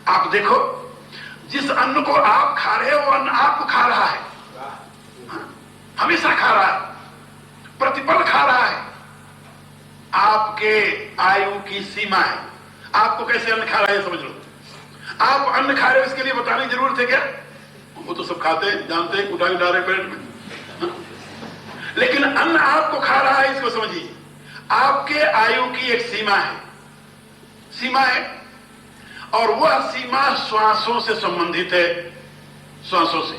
आप देखो, जिस अन्न को आप खा रहे हो वो अन्न आपको खा रहा है, हमेशा खा रहा है, प्रतिपल खा रहा है। आपके आयु की सीमा है, आपको कैसे अन्न खा रहा है समझ लो। आप अन्न खा रहे हो इसके लिए बताने की जरूरत है क्या? वो तो सब खाते हैं, जानते हैं, उठा के डाल रहे पेट में। लेकिन अन्न आपको खा रहा है, इसको समझिए। आपके आयु की एक सीमा है, सीमा है, और वह सीमा श्वासों से संबंधित है। श्वासों से,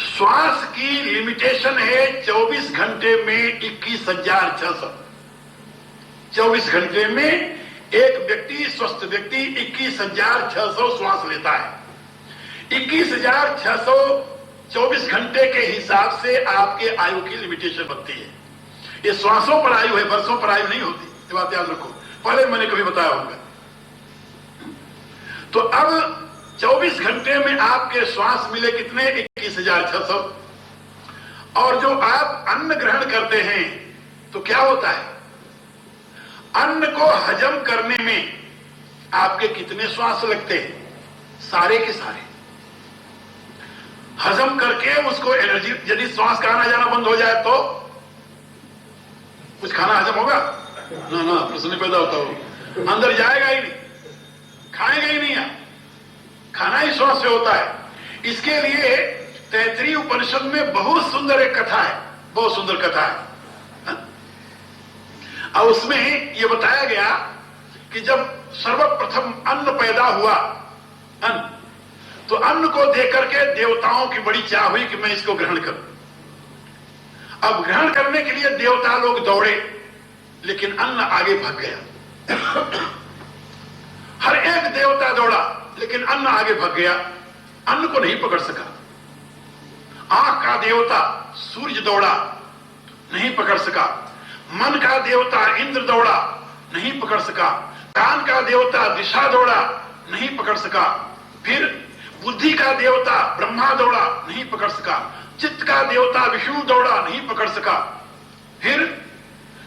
श्वास की लिमिटेशन है 24 घंटे में 21,600। 24 घंटे में एक व्यक्ति, स्वस्थ व्यक्ति 21,600 श्वास लेता है। 21,600 24 घंटे के हिसाब से आपके आयु की लिमिटेशन बनती है। ये श्वासों पर आयु है, वर्षों पर आयु नहीं होती। ये बात याद रखो, पहले मैंने कभी बताया होगा। तो अब 24 घंटे में आपके श्वास मिले कितने? 21,600। और जो आप अन्न ग्रहण करते हैं तो क्या होता है? अन्न को हजम करने में आपके कितने श्वास लगते हैं? सारे के सारे। हजम करके उसको एनर्जी, यदि श्वास का आना जाना बंद हो जाए तो कुछ खाना हजम होगा? ना ना, प्रश्न पैदा होता हो। अंदर जाएगा ही नहीं, खाएगा ही नहीं। खाना ही श्वास से होता है। इसके लिए तैत्तिरीय उपनिषद में बहुत सुंदर एक कथा है, बहुत सुंदर कथा है। और उसमें यह बताया गया कि जब सर्वप्रथम अन्न पैदा हुआ, अन्न, तो अन्न को देकर के देवताओं की बड़ी चाह हुई कि मैं इसको ग्रहण करूं। अब ग्रहण करने के लिए देवता लोग दौड़े, लेकिन अन्न आगे भाग गया। हर एक देवता दौड़ा, लेकिन अन्न आगे भाग गया, अन्न को नहीं पकड़ सका। आंख का देवता सूर्य दौड़ा, नहीं पकड़ सका। मन का देवता इंद्र दौड़ा, नहीं पकड़ सका। कान का देवता दिशा दौड़ा, नहीं पकड़ सका। फिर बुद्धि का देवता ब्रह्मा दौड़ा, नहीं पकड़ सका। चित्त का देवता विष्णु दौड़ा, नहीं पकड़ सका। फिर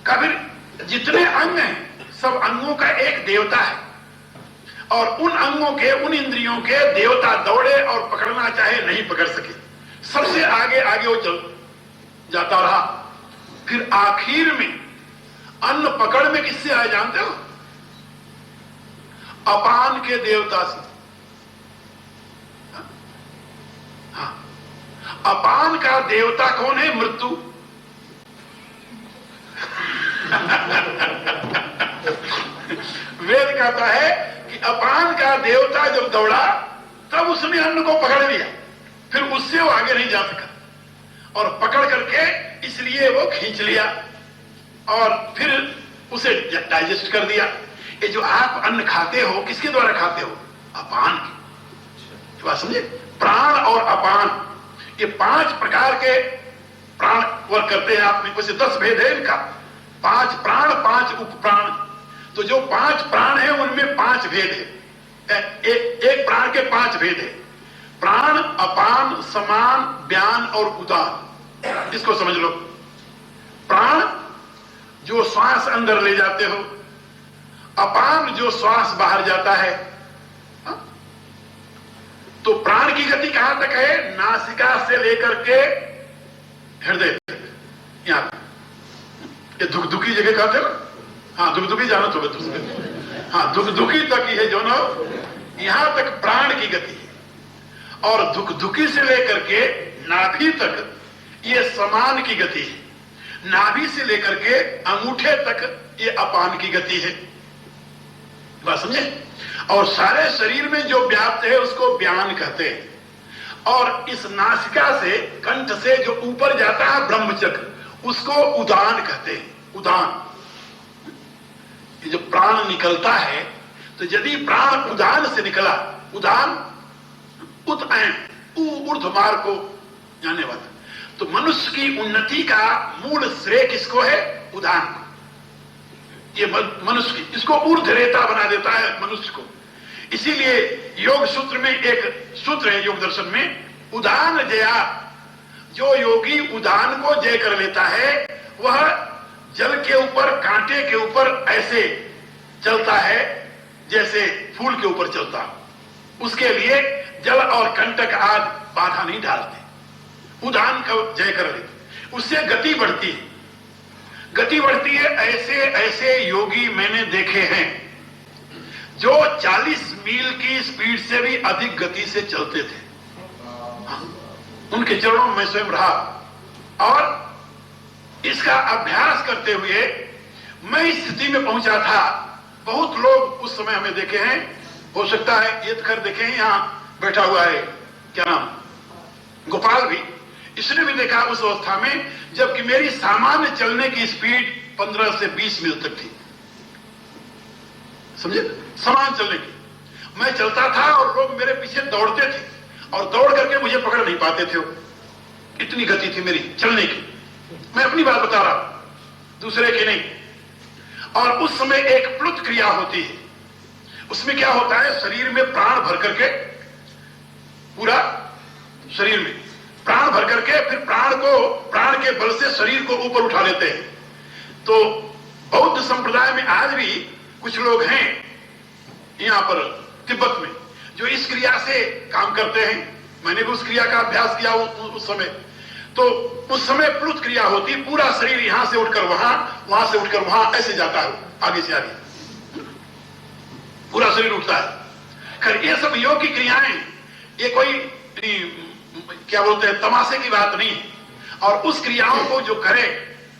कबीर जितने अंग हैं, सब अंगों का एक देवता है, और उन अंगों के, उन इंद्रियों के देवता दौड़े और पकड़ना चाहे, नहीं पकड़ सके। सबसे आगे आगे वो चल जाता रहा। फिर आखिर में अन्न पकड़ में किससे आए जानते हो? अपान के देवता से। हाँ, अपान का देवता कौन है? मृत्यु। वेद कहता है कि अपान का देवता जब दौड़ा तब उसने अन्न को पकड़ लिया, फिर उससे वो आगे नहीं जा सका, और पकड़ करके इसलिए वो खींच लिया और फिर उसे डाइजेस्ट कर दिया। ये जो आप अन्न खाते हो किसके द्वारा खाते हो? अपान की बात समझे? प्राण और अपान, ये 5 प्रकार के प्राण वर्क करते हैं। आप में वैसे 10 भेद है इनका, 5 प्राण 5 उपप्राण। तो जो 5 प्राण है उनमें 5 भेद है। एक प्राण के 5 भेद है, प्राण, अपान, समान, व्यान और उदान। इसको समझ लो। प्राण जो श्वास अंदर ले जाते हो, अपान जो श्वास बाहर जाता है। तो प्राण की गति कहां तक है? नासिका से लेकर के हृदय तक, यहां। ये दुखदुखी जगह कहते हो? हाँ, दुखदुखी जानो तो दूसरे। हाँ, दुखदुखी तक ये जो ना, यहां तक प्राण की गति है। और दुखदुखी से लेकर के नाभि तक ये समान की गति है। नाभि से लेकर के अंगूठे तक ये अपान की गति है। बात समझे? और सारे शरीर में जो व्याप्त है उसको व्यान कहते हैं। और इस नासिका से, कंठ से जो ऊपर जाता है ब्रह्मचक्र, उसको उदान कहते हैं। उदान, ये जो प्राण निकलता है, तो यदि प्राण उदान से निकला, उदान उतऐन, ऊर्ध्व मार्ग को जाने वाला, तो मनुष्य की उन्नति का मूल श्रेय किसको है? उदान को। ये मनुष्य की, इसको ऊर्ध्वरेता बना देता है मनुष्य को। इसीलिए योग सूत्र में एक सूत्र है, योग दर्शन में, उदान जया। जो योगी उदान को जय कर लेता है वह जल के ऊपर, कांटे के ऊपर ऐसे चलता है जैसे फूल के ऊपर चलता। उसके लिए जल और कंटक आदि बाधा नहीं डालते। उदान का जय कर लेते, उससे गति बढ़ती है। गति बढ़ती है। ऐसे ऐसे योगी मैंने देखे हैं जो 40 मील की स्पीड से भी अधिक गति से चलते थे। उनके चरणों में स्वयं रहा, और इसका अभ्यास करते हुए मैं इस स्थिति में पहुंचा था। बहुत लोग उस समय हमें देखे हैं, हो सकता है ये खैर देखे हैं, यहां बैठा हुआ है, क्या नाम, गोपाल भी, इसने भी देखा उस अवस्था में जबकि मेरी सामान्य चलने की स्पीड 15 से 20 मील तक थी। समझे? सामान्य चलने की मैं चलता था और लोग मेरे पीछे दौड़ते थे और दौड़ करके मुझे पकड़ नहीं पाते थे। इतनी गति थी मेरी चलने की। मैं अपनी बात बता रहा हूं, दूसरे की नहीं। और उस समय एक प्लुत क्रिया होती है। उसमें क्या होता है? शरीर में प्राण भर करके, पूरा शरीर में प्राण भर करके, फिर प्राण के बल से शरीर को ऊपर उठा लेते हैं। तो बौद्ध संप्रदाय में आज भी कुछ लोग हैं यहां पर तिब्बत में जो इस क्रिया से काम करते हैं। मैंने भी उस क्रिया का अभ्यास किया उस समय। तो उस समय प्लुत क्रिया होती, पूरा शरीर यहां से उठकर वहां, वहां से उठकर वहां, ऐसे जाता है आगे से आगे, पूरा शरीर उठता है। खैर ये सब योग की क्रियाएं, ये कोई क्या बोलते हैं, तमाशे की बात नहीं। और उस क्रियाओं को जो करे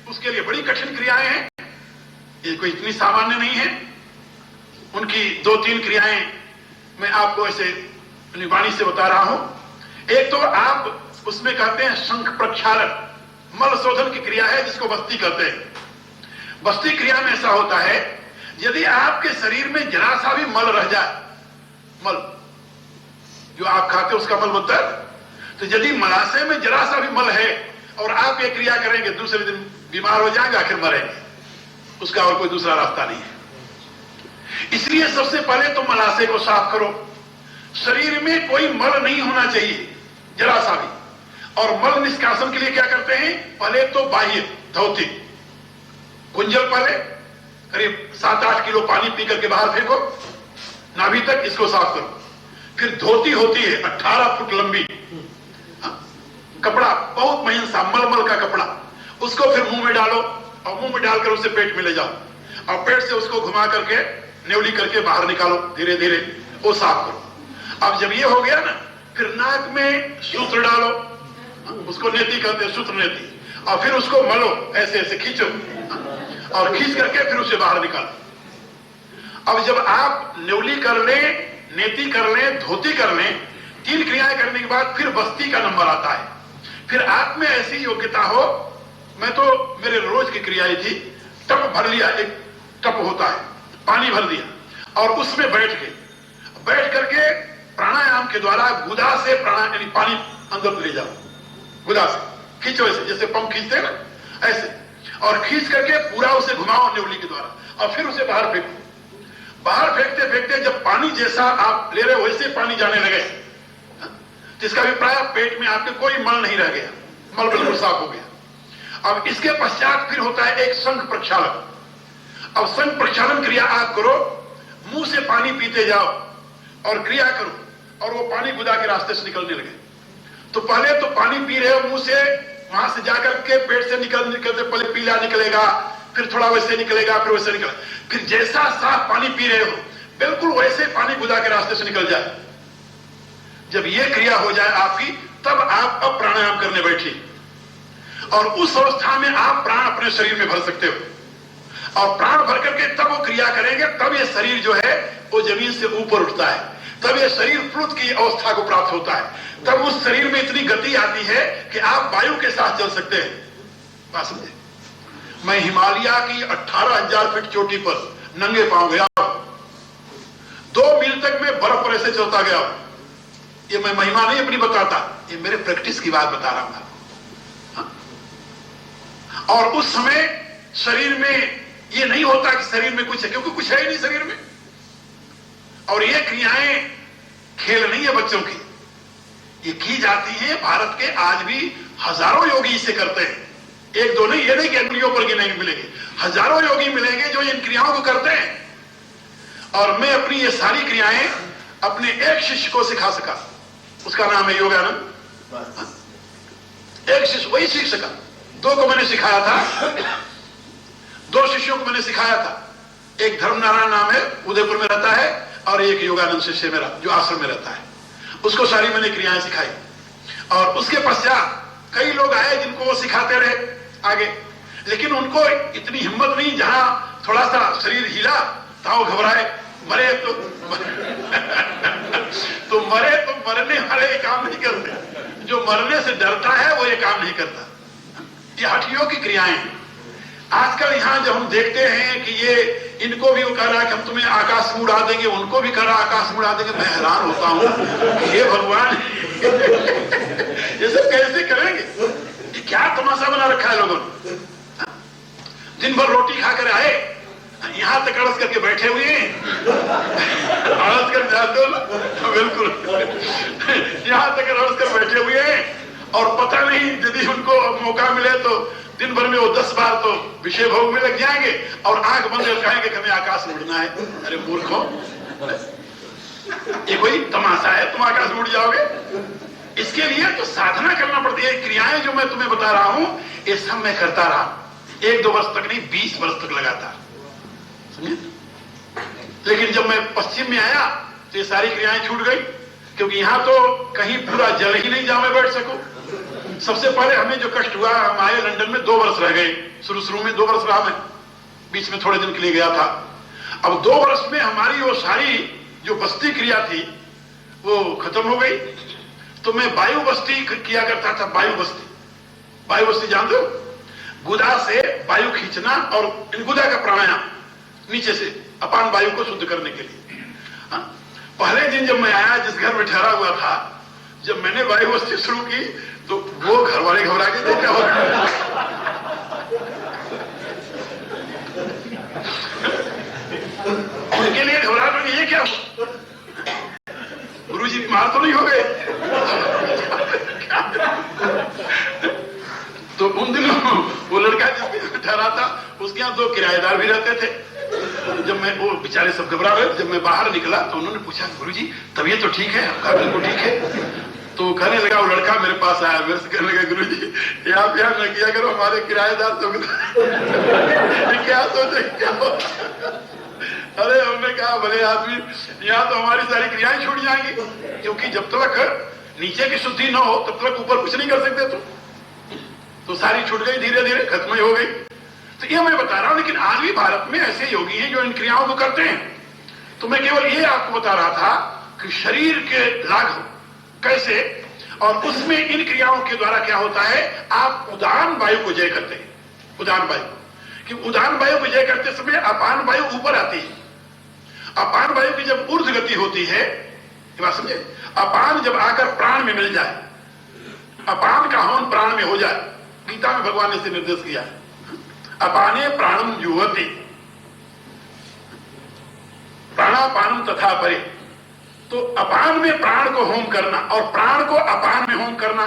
उसके लिए बड़ी कठिन क्रियाएं हैं, ये कोई इतनी सामान्य नहीं है। उनकी 2-3 क्रियाएं मैं आपको ऐसे वाणी से बता रहा हूं। एक तो आप उसमें कहते हैं शंख प्रक्षालन, मल शोधन की क्रिया है जिसको बस्ती कहते हैं। बस्ती क्रिया में ऐसा होता है, यदि आपके शरीर में जरा सा भी मल रह जाए, मल जो आप खाते उसका मल बनता है, तो यदि मलाशय में जरा सा भी मल है और आप ये क्रिया करेंगे, दूसरे दिन बीमार हो जाएंगे, आखिर मरेंगे। उसका और कोई दूसरा रास्ता नहीं है। इसलिए सबसे पहले तो मलाशय को साफ करो। शरीर में कोई मल नहीं होना चाहिए जरा सा भी। और मल निष्कासन के लिए क्या करते हैं? पहले तो बाह्य धोती, कुंजल पहले करीब 7-8 किलो पानी पी करके बाहर फेंको, नाभि तक, इसको साफ करो। फिर धोती होती है 18 फुट लंबी, कपड़ा बहुत महीन सा मलमल का कपड़ा, उसको फिर मुंह में डालो और मुंह में डालकर उसे पेट में ले जाओ और पेट से उसको घुमा करके नेवली करके बाहर निकालो, धीरे धीरे वो साफ करो। अब जब ये हो गया ना, फिर नाक में सूत्र डालो, उसको नेति कहते हैं, सूत्र नेति, और फिर उसको मलो, ऐसे ऐसे खींचो और खींच करके फिर उसे बाहर निकालो। अब जब आप नेवली कर लें, नेति कर लें, धोती कर लें, 3 क्रियाएं करने के बाद फिर बस्ती का नंबर आता है। फिर आप में ऐसी योग्यता हो, मैं तो मेरे रोज की क्रियाएं थी, टप भर लिया, एक टप होता है, पानी भर दिया और उसमें बैठ करके प्राणायाम के द्वारा गुदा से प्राणायाम यानी पानी अंदर ले जाओ, गुदा से खींचो, ऐसे जैसे पंप खींचते हैं ना, ऐसे, और खींच करके पूरा उसे घुमाओ नेवली के द्वारा और फिर उसे बाहर फेंको। बाहर फेंकते फेंकते जब पानी जैसा आप ले रहे हो वैसे पानी जाने लगे, जिसका अभिप्राय पेट में आपके कोई मल नहीं रह गया, मल बिल्कुल साफ हो गया। अब इसके पश्चात फिर होता है एक संघ प्रक्षालन। अब संघ प्रक्षालन क्रिया आप करो, मुंह से पानी पीते जाओ और क्रिया करो, और वो पानी गुदा के रास्ते से निकलने लगे। तो पहले तो पानी पी रहे हो मुंह से, वहां से जाकर के पेट से निकलते पहले पीला निकलेगा, फिर थोड़ा वैसे निकलेगा, फिर वैसे निकलेगा, फिर जैसा साफ पानी पी रहे हो बिल्कुल वैसे पानी गुदा के रास्ते से निकल जाए। जब ये क्रिया हो जाए आपकी, तब आप अब प्राणायाम करने बैठिए और उस अवस्था में आप प्राण अपने शरीर में भर सकते हो और प्राण भर करके तब वो क्रिया करेंगे, तब ये शरीर जो है वो जमीन से ऊपर उठता है, तब ये शरीर प्लुत की अवस्था को प्राप्त होता है, तब उस शरीर में इतनी गति आती है कि आप वायु के साथ चल सकते हैं। बात समझे? मैं हिमालय की 18,000 फीट चोटी पर नंगे पांव गया, 2 मील तक मैं बर्फ पर ऐसे चलता गया। ये मैं महिमा नहीं अपनी बताता, ये मेरे प्रैक्टिस की बात बता रहा हूं। और उस समय शरीर में ये नहीं होता कि शरीर में कुछ है, क्योंकि कुछ है ही नहीं शरीर में। और ये क्रियाएं खेल नहीं है बच्चों की, ये की जाती हैं। भारत के आज भी हजारों योगी इसे करते हैं, 1-2 नहीं, ये नहीं कि अंगुलियों पर गिनेंगे मिलेंगे, हजारों योगी मिलेंगे जो इन क्रियाओं को करते हैं। और मैं अपनी ये सारी क्रियाएं अपने एक शिष्य को सिखा सका, उसका नाम है योगानंद। एक शिष्य वही सीख सका, 2 को मैंने सिखाया था, 2 शिष्यों को मैंने सिखाया था। एक धर्मनारायण नाम है, उदयपुर में रहता है, और एक योगानंद शिष्य मेरा जो आश्रम में रहता है, उसको सारी मैंने क्रियाएं सिखाई। और उसके पश्चात कई लोग आए जिनको वो सिखाते रहे आगे, लेकिन उनको इतनी हिम्मत नहीं, जहां थोड़ा सा शरीर हिला ताओ घबराए, मरे तो मरने वाले ये काम नहीं करते, जो मरने से डरता है वो ये काम नहीं करता। ये हठियों की क्रियाएं हैं। आजकल यहां जब हम देखते हैं कि ये इनको भी वो कह रहा है कि हम तुम्हें आकाश में उड़ा देंगे, उनको भी कह रहा आकाश में उड़ा देंगे, मैं हैरान होता हूं, हे भगवान ये सब कैसे करेंगे? ये क्या तमाशा बना रखा है लोगों ने? दिन भर रोटी खाकर आए, यहां तक अड़स करके बैठे हुए हैं, अड़स कर जाते हो ना, बिल्कुल यहां तक अड़स कर बैठे हुए हैं, और पता नहीं यदि उनको मौका मिले तो दिन भर में वो 10 बार तो विषय भोग में लग जाएंगे और आंख बंद कर कहेंगे कि हमें आकाश में उड़ना है। अरे मूर्खों, ये कोई तमाशा है? तुम आकाश में उड़ जाओगे? इसके लिए तो साधना करना पड़ती है। क्रियाएं जो मैं तुम्हें बता रहा हूं, ये सब मैं करता रहा, 1-2 वर्ष तक नहीं, 20 वर्ष तक लगातार, समझे? लेकिन जब मैं पश्चिम में आया तो ये सारी क्रियाएं छूट गई, क्योंकि यहां तो कहीं पूरा जल ही नहीं जहां मैं बैठ सकूं। सबसे पहले हमें जो कष्ट हुआ, हम आए लंदन में 2 वर्ष रह गए, शुरू में 2 वर्ष रहा मैं, बीच में थोड़े दिन के लिए गया था। अब 2 वर्ष में हमारी वो सारी जो बस्ती क्रिया थी वो खत्म हो गई। तो मैं वायु बस्ती किया करता था। वायु बस्ती जानते हो? गुदा से वायु खींचना और गुदा का प्राणायाम नीचे से अपान वायु को शुद्ध करने के लिए। पहले दिन जब मैं आया, जिस घर में ठहरा हुआ था, जब मैंने वायु बस्ती शुरू की तो वो घर वाले घबरा के थे, क्या हो रहा? उनके लिए घबरा कर ये क्या, गुरुजी बीमार तो नहीं हो गए? तो उन दिनों वो लड़का जिसके ठहरा था, उसके यहाँ 2 किराएदार भी रहते थे। जब मैं, वो बेचारे सब घबरा गए। जब मैं बाहर निकला तो उन्होंने पूछा, गुरुजी तबीयत तो ठीक है आपका? बिल्कुल ठीक है। तो वो कहने लगा, वो लड़का मेरे पास आया, मेरे से कहने लगा, गुरु जी ये आप ध्यान न किया करो, हमारे किराएदार तो क्या सोचे क्या हो? अरे हमने कहा भले आदमी, यहाँ तो हमारी सारी क्रियाएं छूट जाएंगी, क्योंकि जब तक नीचे की शुद्धि न हो तब तक ऊपर कुछ नहीं कर सकते तुम। तो सारी छूट गई, धीरे धीरे खत्म ही हो गई। तो ये मैं बता रहा हूं, लेकिन आज भी भारत में ऐसे योगी हैं जो इन क्रियाओं को करते हैं। तो मैं केवल ये आपको बता रहा था कि शरीर के लाघव कैसे, और उसमें इन क्रियाओं के द्वारा क्या होता है, आप उदान वायु को जय करते हैं। उदान वायु, कि उदान वायु को जय करते समय अपान वायु ऊपर आती है। अपान वायु की जब ऊर्ध्व गति होती है, ये बात समझे, अपान जब आकर प्राण में मिल जाए, अपान का हवन प्राण में हो जाए, गीता में भगवान ने इसे निर्देश किया, अपाने प्राणम जुहति प्राणापानम तथा परे। तो अपान में प्राण को होम करना और प्राण को अपान में होम करना।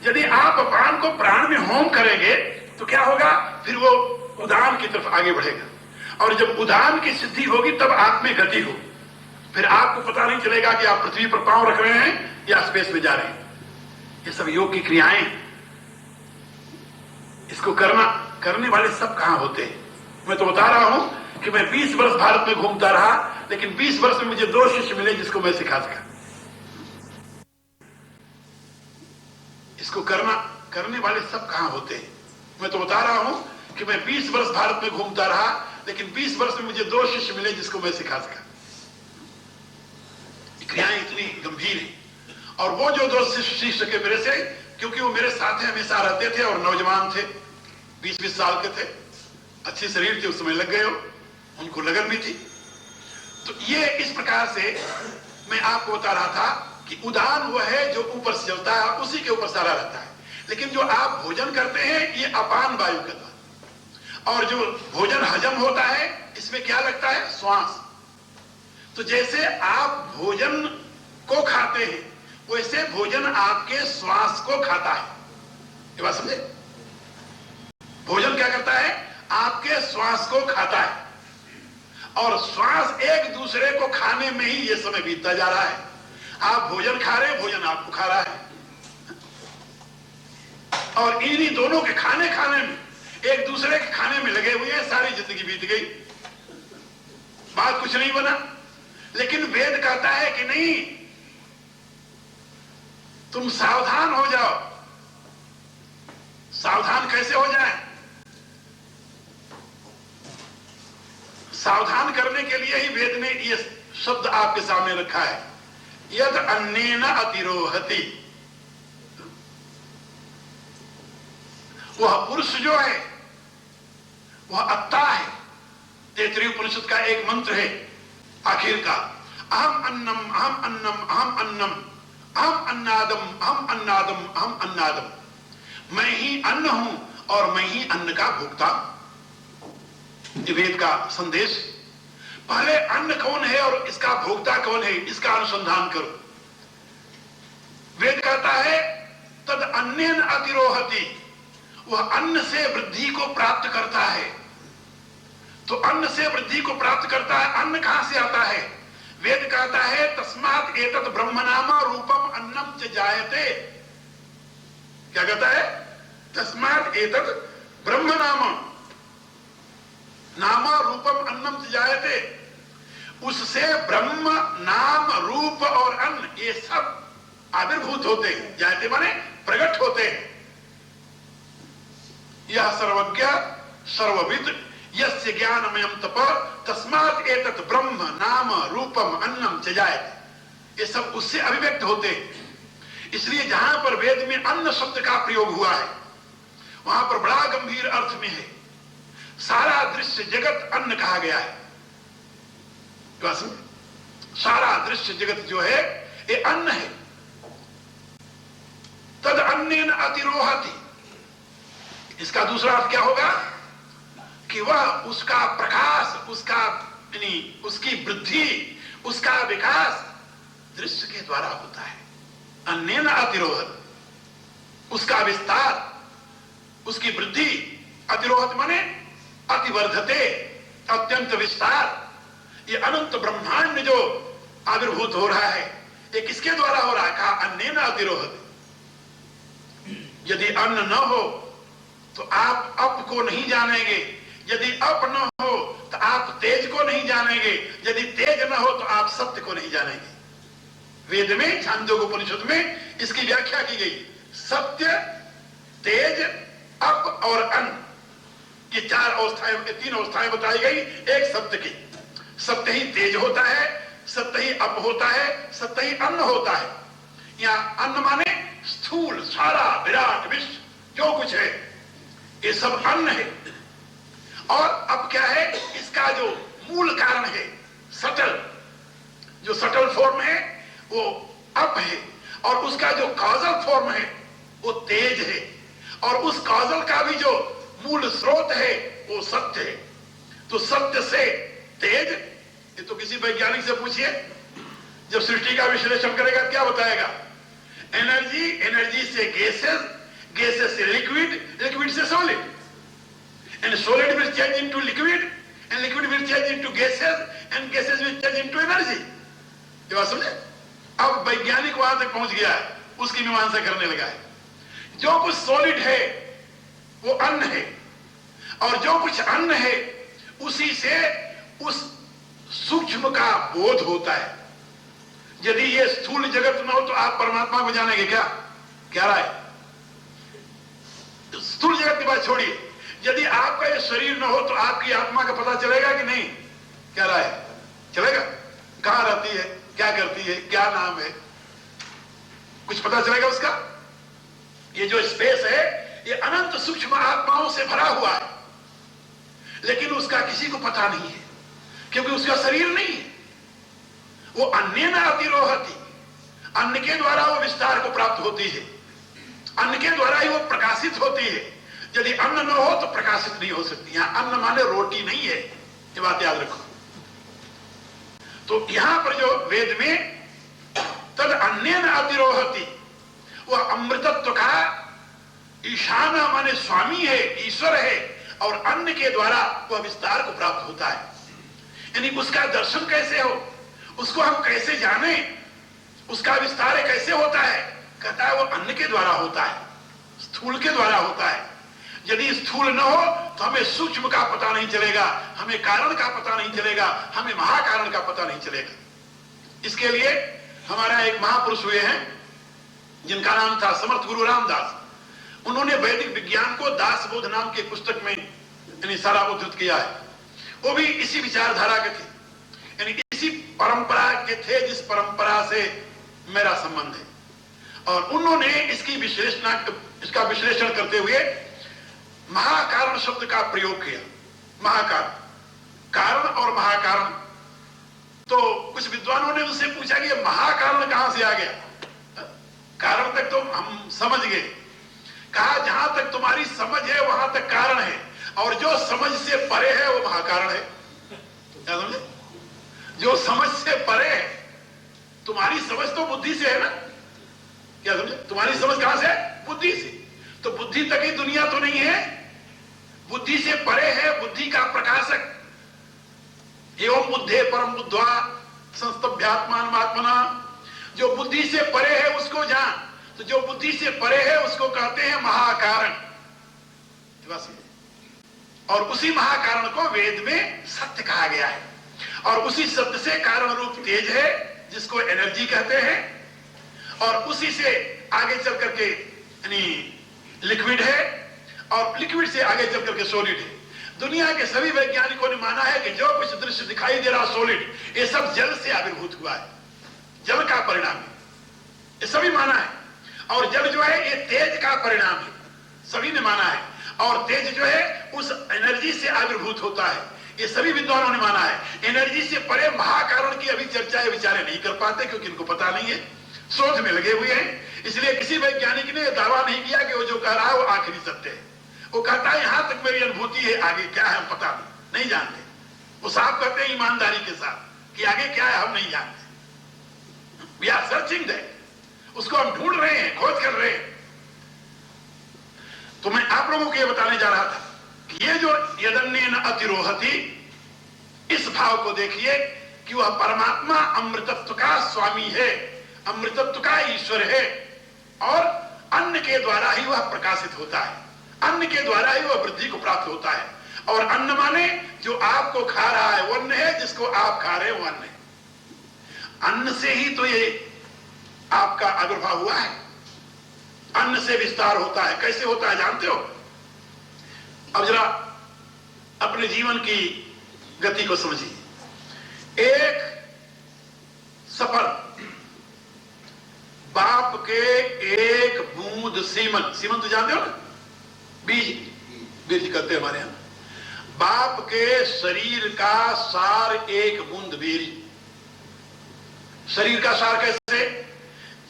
यदि आप अपान को प्राण में होम करेंगे तो क्या होगा, फिर वो उदान की तरफ आगे बढ़ेगा, और जब उदान की सिद्धि होगी तब आप में गति हो। फिर आपको पता नहीं चलेगा कि आप पृथ्वी पर पांव रख रहे हैं या स्पेस में जा रहे हैं। ये सब योग की क्रियाएं, इसको करने वाले सब कहां होते हैं? मैं तो बता रहा हूं कि मैं 20 वर्ष भारत में घूमता रहा, लेकिन 20 वर्ष में मुझे 2 शिष्य मिले जिसको मैं सिखा सका। इसको करने वाले सब कहां होते हैं? मैं तो बता रहा हूं कि मैं 20 वर्ष भारत में घूमता रहा, लेकिन 20 वर्ष में मुझे 2 शिष्य मिले जिसको मैं सिखा सका। क्रियाएं इतनी गंभीर है। और वो जो 2 शिष्य के मेरे से, क्योंकि वो मेरे साथ हमेशा रहते थे और नौजवान थे, 20-20 साल के थे, अच्छे शरीर थे, उस समय लग गए हो, उनको लगन भी थी। तो ये इस प्रकार से मैं आपको बता रहा था कि उदान वो है जो ऊपर से चलता है, उसी के ऊपर सारा रहता है। लेकिन जो आप भोजन करते हैं ये अपान वायु के द्वारा, और जो भोजन हजम होता है इसमें क्या लगता है, श्वास। तो जैसे आप भोजन को खाते हैं वैसे भोजन आपके श्वास को खाता है। ये बात समझे? भोजन क्या करता है, आपके श्वास को खाता है, और श्वास एक दूसरे को खाने में ही ये समय बीतता जा रहा है। आप भोजन खा रहे हैं, भोजन आपको खा रहा है, और इन्हीं दोनों के खाने में, एक दूसरे के खाने में लगे हुए हैं, सारी जिंदगी बीत गई, बात कुछ नहीं बना। लेकिन वेद कहता है कि नहीं, तुम सावधान हो जाओ। सावधान कैसे हो जाए? सावधान करने के लिए ही वेद ने ये शब्द आपके सामने रखा है, यद अन्नेन अतिरोहति। वह पुरुष जो है वह अत्ता है। तैत्तिरीय उपनिषद का एक मंत्र है आखिर का, अहम अन्नम अहम अन्नम अहम अन्नम अहम अन्नादम अहम अन्नादम अहम अन्नादम। मैं ही अन्न हूं और मैं ही अन्न का भोक्ता। वेद का संदेश। पहले अन्न कौन है और इसका भोक्ता कौन है, इसका अनुसंधान करो। वेद कहता है तद अन्नेन अतिरोहति, वह अन्न से वृद्धि को प्राप्त करता है। तो अन्न से वृद्धि को प्राप्त करता है, अन्न कहां से आता है? वेद कहता है तस्मात् एतत् ब्रह्मनाम रूपम अन्नम च जायते। क्या कहता है? तस्मात् एतत् ब्रह्मनाम नाम रूपम अन्नम च जायते। उससे ब्रह्म नाम रूप और अन्न ये सब आविर्भूत होते हैं। जायते माने प्रकट होते हैं। यह सर्वज्ञ सर्वविद यस्य ज्ञानमयम् तप तस्मात् एतत् ब्रह्म नाम रूपम अन्नम च जायते। ये सब उससे अभिव्यक्त होते हैं। इसलिए जहां पर वेद में अन्न शब्द का प्रयोग हुआ है वहां पर बड़ा गंभीर अर्थ में है। सारा दृश्य जगत अन्न कहा गया है। सारा दृश्य जगत जो है ये अन्न है। तद अन्नेन अतिरोहति। इसका दूसरा अर्थ क्या होगा कि वह उसका प्रकाश, उसकी वृद्धि, उसका विकास दृश्य के द्वारा होता है। अन्नेन अतिरोहत, उसका विस्तार, उसकी वृद्धि। अतिरोहत माने अतिवर्धते, अत्यंत विस्तार। ये अनंत ब्रह्मांड जो आविर्भूत हो रहा है ये किसके द्वारा हो रहा है? कहा अन्नेन अतिरोहति। यदि अन्न न हो तो आप अप को नहीं जानेंगे, यदि अप न हो तो आप तेज को नहीं जानेंगे, यदि तेज न हो तो आप सत्य को नहीं जानेंगे। वेद में छांदोग्य उपनिषद में इसकी व्याख्या की गई। सत्य, तेज, अप और अन्न, ये चार अवस्थाएं, ये तीन अवस्थाएं बताई गई एक सत्य की। सत्य ही तेज होता है, सत्य ही अप होता है, सत्य ही अन्न होता है। यहाँ अन्न माने स्थूल, सारा विराट विश्व जो कुछ है ये सब अन्न है। और अब क्या है, इसका जो मूल कारण है सटल, जो सटल फॉर्म है वो अप है, और उसका जो कॉजल फॉर्म है वो तेज है, और उस कॉजल का भी जो मूल स्रोत है वो सत्य है। तो सत्य से तेज, ये तो किसी वैज्ञानिक से पूछिए, जब सृष्टि का विश्लेषण करेगा क्या बताएगा? एनर्जी, एनर्जी से गैसेस, गैसेस से लिक्विड, लिक्विड से solid, and solid will change into liquid, and liquid will change into gases, and gases will change into energy. ये बात समझे? अब वैज्ञानिक वहां तक पहुंच गया है, उसकी मीमांसा करने लगा है। जो कुछ सॉलिड है वो अन्न है, और जो कुछ अन्न है उसी से उस सूक्ष्म का बोध होता है। यदि ये स्थूल जगत न हो तो आप परमात्मा को जानेंगे क्या? क्या राय? स्थूल जगत की बात छोड़िए, यदि आपका ये शरीर न हो तो आपकी आत्मा का पता चलेगा कि नहीं? क्या राय? चलेगा? कहां रहती है, क्या करती है, क्या नाम है, कुछ पता चलेगा उसका? ये जो स्पेस है ये अनंत सूक्ष्म आत्माओं से भरा हुआ है, लेकिन उसका किसी को पता नहीं है, क्योंकि उसका शरीर नहीं है। वो अन्नेन अतिरोहति, अन्न के द्वारा वो विस्तार को प्राप्त होती है, अन्न के द्वारा ही वो प्रकाशित होती है। यदि अन्न न हो तो प्रकाशित नहीं हो सकती। यहां अन्न माने रोटी नहीं है, ये बात याद रखो। तो यहां पर जो वेद में तद अन्नेन अतिरोहति, वह अमृतत्व का ईशान माने स्वामी है, ईश्वर है, और अन्न के द्वारा वह विस्तार को प्राप्त होता है। यानी उसका दर्शन कैसे हो, उसको हम कैसे जाने, उसका विस्तार कैसे होता है? कहता है वो अन्न के द्वारा होता है, स्थूल के द्वारा होता है। यदि स्थूल न हो तो हमें सूक्ष्म का पता नहीं चलेगा, हमें कारण का पता नहीं चलेगा, हमें महाकारण का पता नहीं चलेगा। इसके लिए हमारा एक महापुरुष हुए हैं जिनका नाम था समर्थ गुरु रामदास। उन्होंने वैदिक विज्ञान को दासबोध नाम के पुस्तक में यानी सारा उद्धृत किया है। वो भी इसी विचारधारा के थे, यानी इसी परंपरा के थे जिस परंपरा से मेरा संबंध है। और उन्होंने इसका विश्लेषण करते हुए महाकारण शब्द का प्रयोग किया। महाकारण, कारण और महाकारण। तो कुछ विद्वानों ने उनसे पूछा कि महाकारण कहां से आ गया? कारण तक तो हम समझ गए। कहा जहां तक तुम्हारी समझ है वहां तक कारण है, और जो समझ से परे है वो महाकारण है। क्या समझे? जो समझ से परे है, तुम्हारी समझ तो बुद्धि से है ना। क्या समझे? तुम्हारी समझ कहां से है? बुद्धि से। तो बुद्धि तक ही दुनिया तो नहीं है, बुद्धि से परे है बुद्धि का प्रकाशक। एवं बुद्धे परम बुद्ध्वा संस्तभ्यात्मान आत्मना। जो बुद्धि से परे है उसको जान। तो जो बुद्धि से परे है उसको कहते हैं महाकारण। और उसी महाकारण को वेद में सत्य कहा गया है, और उसी सत्य से कारण रूप तेज है जिसको एनर्जी कहते हैं, और उसी से आगे चल करके यानी लिक्विड है, और लिक्विड से आगे चल करके सॉलिड है। दुनिया के सभी वैज्ञानिकों ने माना है कि जो कुछ दृश्य दिखाई दे रहा सॉलिड, ये सब जल से आविर्भूत हुआ है, जल का परिणाम है, ये सभी माना है। और जल जो है ये तेज का परिणाम है, सभी ने माना है। और तेज जो है उस एनर्जी से आविर्भूत होता है, ये सभी विद्वानों ने माना है। एनर्जी से परे महाकारण की अभी चर्चा विचारे नहीं कर पाते, क्योंकि इनको पता नहीं है, शोध में लगे हुए हैं। इसलिए किसी वैज्ञानिक ने दावा नहीं किया कि वो जो कह रहा है वो आखिरी सत्य है। वो कहता है यहां तक मेरी अनुभूति है, आगे क्या है हम पता नहीं जानते। वो साफ कहते हैं ईमानदारी के साथ कि आगे क्या है हम नहीं जानते। वी आर सर्चिंग दैट, उसको हम ढूंढ रहे हैं, खोज कर रहे हैं। तो मैं आप लोगों को यह बताने जा रहा था कि ये जो यदन्नेन अतिरोहति, इस भाव को देखिए कि वह परमात्मा अमृतत्व का स्वामी है, अमृतत्व का ईश्वर है और अन्न के द्वारा ही वह प्रकाशित होता है, अन्न के द्वारा ही वह वृद्धि को प्राप्त होता है। और अन्न माने जो आपको खा रहा है वो अन्न है, जिसको आप खा रहे हो वो अन्न है। अन्न से ही तो ये आपका आविर्भाव हुआ है, अन्न से विस्तार होता है। कैसे होता है जानते हो? अब जरा अपने जीवन की गति को समझिए। एक सफल बाप के एक बूंद सीमन, सीमन तो जानते हो ना, बीज, बीज कहते हैं हमारे यहां। बाप के शरीर का सार एक बूंद बीज। शरीर का सार कैसे?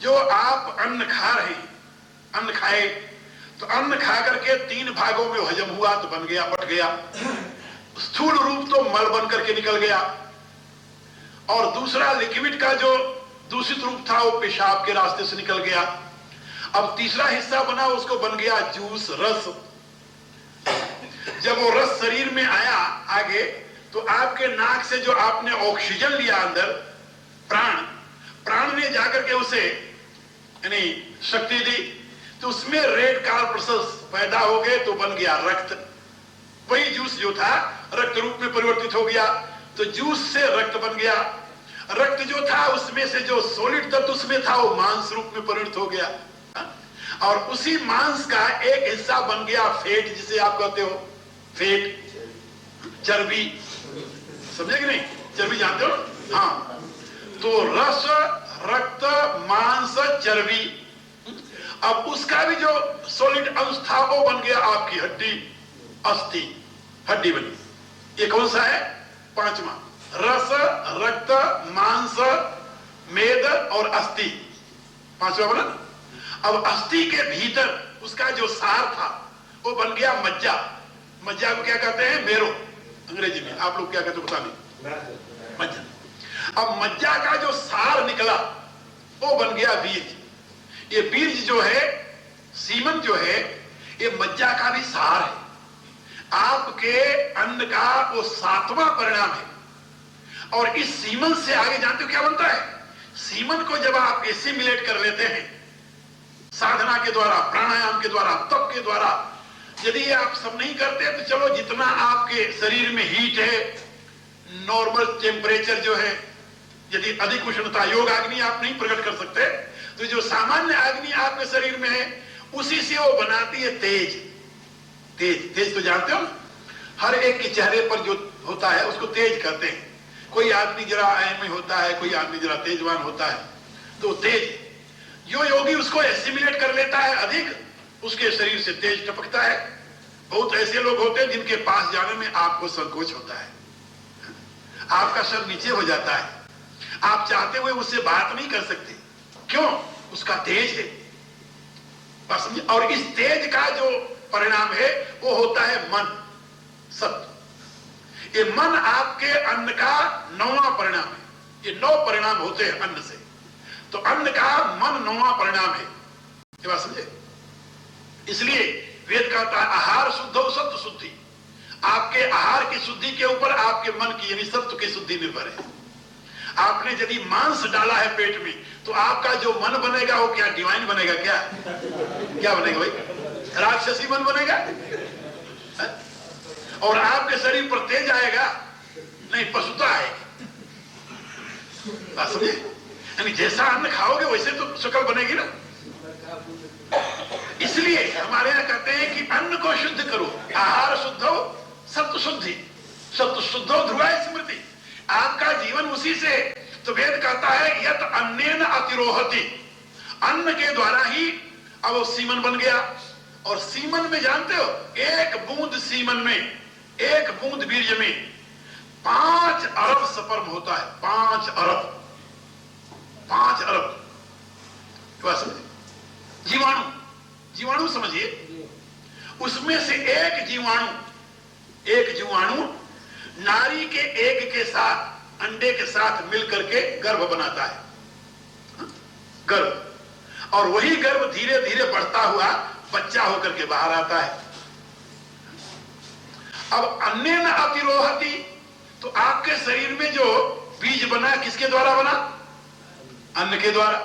जो आप अन्न खा रहे हैं, अन्न खाए तो अन्न खा करके 3 भागों में हजम हुआ तो बन गया, बट गया। स्थूल रूप तो मल बन करके निकल गया, और दूसरा लिक्विड का जो दूषित रूप था वो पेशाब के रास्ते से निकल गया। अब तीसरा हिस्सा बना, उसको बन गया जूस, रस। जब वो रस शरीर में आया आगे, तो आपके नाक से जो आपने ऑक्सीजन लिया अंदर, प्राण ने जाकर के उसे यानी शक्ति दी, तो उसमें रेड कॉर्पस्कल्स पैदा हो गए, तो बन गया रक्त। वही जूस जो था रक्त रूप में परिवर्तित हो गया, तो जूस से रक्त बन गया। रक्त जो था उसमें से जो सॉलिड तत्व उसमें था वो मांस रूप में परिणत हो गया, और उसी मांस का एक हिस्सा बन गया फेट, जिसे आप कहते हो फेट, चर्बी। समझे कि नहीं? चर्बी जानते हो? हाँ। तो रस, रक्त, मांस, चर्बी। अब उसका भी जो सॉलिड अंश था वो बन गया आपकी हड्डी, अस्थि, हड्डी बनी। ये कौन सा है? 5वां। रस, रक्त, मांस, मेद और अस्थि, 5वां बना। अब अस्थि के भीतर उसका जो सार था वो बन गया मज्जा। मज्जा को क्या कहते हैं? मेरो, अंग्रेजी में। आप लोग क्या कहते हो पता नहीं, मज्जा। अब मज्जा का जो सार निकला वो बन गया बीज। ये बीज जो है, सीमन जो है, ये मज्जा का भी सार है। आपके अन्न का वो 7वां परिणाम है। और इस सीमन से आगे जानते हो क्या बनता है? सीमन को जब आप एसिमिलेट कर लेते हैं साधना के द्वारा, प्राणायाम के द्वारा, तप के द्वारा, यदि ये आप सब नहीं करते तो चलो जितना आपके शरीर में हीट है, नॉर्मल टेम्परेचर जो है, यदि अधिक उष्णता, योग अग्नि आप नहीं प्रकट कर सकते, तो जो सामान्य अग्नि आपके शरीर में है उसी से वो बनाती है तेज। तेज, तेज तो जानते हो? हर एक के चेहरे पर जो होता है उसको तेज कहते हैं। कोई आदमी जरा आयन में होता है, कोई आदमी जरा तेजवान होता है, तो तेज। जो योगी उसको एसिमिलेट कर लेता है अधिक, उसके शरीर से तेज टपकता है। बहुत ऐसे लोग होते हैं जिनके पास जाने में आपको संकोच होता है, आपका सर नीचे हो जाता है, आप चाहते हुए उससे बात नहीं कर सकते। क्यों? उसका तेज है, बस। और इस तेज का जो परिणाम है वो होता है मन, सत्व। ये मन आपके अन्न का 9वां परिणाम है। ये 9 परिणाम होते हैं अन्न से, तो अन्न का मन 9वां परिणाम है। ये बात समझे? इसलिए वेद कहता है आहार शुद्धो सत्व शुद्धि। आपके आहार की शुद्धि के ऊपर आपके मन की यानी सत्व की शुद्धि निर्भर है। आपने यदि मांस डाला है पेट में, तो आपका जो मन बनेगा वो क्या डिवाइन बनेगा? क्या क्या बनेगा भाई? राक्षसी मन बनेगा? और आपके शरीर पर तेज आएगा? नहीं, पशुता आएगी। बात समझे? यानी जैसा अन्न खाओगे वैसे तो शक्ल बनेगी ना। इसलिए हमारे यहां कहते हैं कि अन्न को शुद्ध करो। आहार शुद्धो सत्व शुद्धि, सत्व शुद्धो ध्रुवा स्मृति। आपका जीवन उसी से, तो वेद कहता है यत अन्नेन अतिरोहति। अन्न के द्वारा ही अब वो सीमन बन गया। और सीमन में जानते हो, एक बूंद सीमन में, एक बूंद वीर्य में 5 अरब स्पर्म होता है। 5 अरब, 5 अरब जीवाणु, जीवाणु समझिए। उसमें से एक जीवाणु नारी के एग के साथ, अंडे के साथ मिलकर के गर्भ बनाता है, गर्भ। और वही गर्भ धीरे धीरे बढ़ता हुआ बच्चा होकर के बाहर आता है। अब अन्नेन अतिरोहति, तो आपके शरीर में जो बीज बना किसके द्वारा बना? अन्न के द्वारा।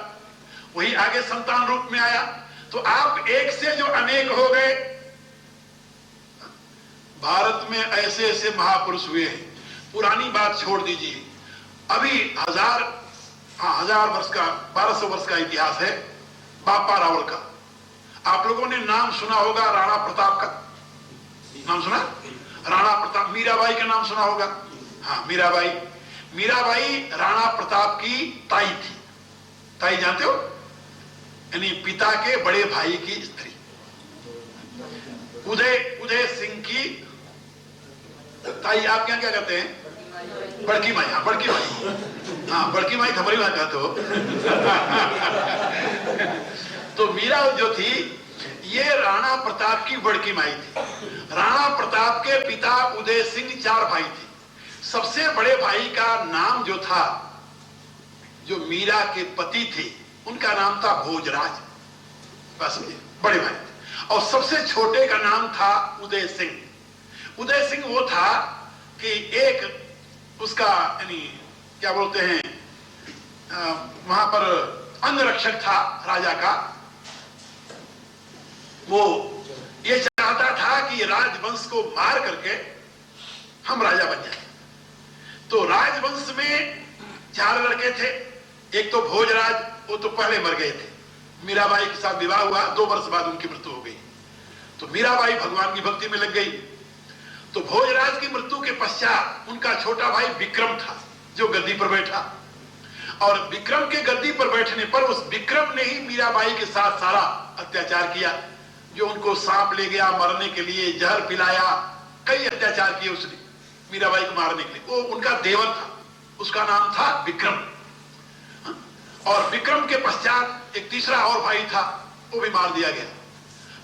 वही आगे संतान रूप में आया। तो आप एक से जो अनेक हो गए। भारत में ऐसे ऐसे महापुरुष हुए हैं, पुरानी बात छोड़ दीजिए, अभी हजार वर्ष का 1200 वर्ष का इतिहास है बापा रावल का। आप लोगों ने नाम सुना होगा राणा प्रताप का, नाम सुना? राणा प्रताप, मीराबाई का नाम सुना होगा। हाँ, मीराबाई राणा प्रताप की ताई थी। ताई जानते हो? यानी पिता के बड़े भाई की स्त्री। उदय सिंह की ताई आप क्या कहते हैं? बड़की माई। हाँ, बड़की माई। हाँ, बड़की माई खबरी माई कहते हो। तो मीरा जो थी ये राणा प्रताप की बड़की माई थी। राणा प्रताप के पिता उदय सिंह 4 भाई थे। सबसे बड़े भाई का नाम जो था, जो मीरा के पति थे, उनका नाम था भोजराज। बस बड़े भाई थे। और सबसे छोटे का नाम था उदय सिंह। उदय सिंह वो था कि एक उसका यानी क्या बोलते हैं, वहां पर अंगरक्षक था राजा का। वो ये चाहता था कि राजवंश को मार करके हम राजा बन जाए। तो राजवंश में 4 लड़के थे। एक तो भोजराज, वो तो पहले मर गए थे। मीराबाई के साथ विवाह हुआ, 2 वर्ष बाद उनकी मृत्यु हो गई। तो मीराबाई भगवान की भक्ति में लग गई। तो भोजराज की मृत्यु के पश्चात उनका छोटा भाई विक्रम था जो गद्दी पर बैठा। और विक्रम के गद्दी पर बैठने पर उस विक्रम ने ही मीराबाई के साथ सारा अत्याचार किया। जो उनको सांप ले गया मरने के लिए, जहर पिलाया, कई अत्याचार किए उसने मीराबाई को मारने के लिए। वो उनका देवर था, उसका नाम था विक्रम। और विक्रम के पश्चात एक तीसरा और भाई था, वो भी मार दिया गया।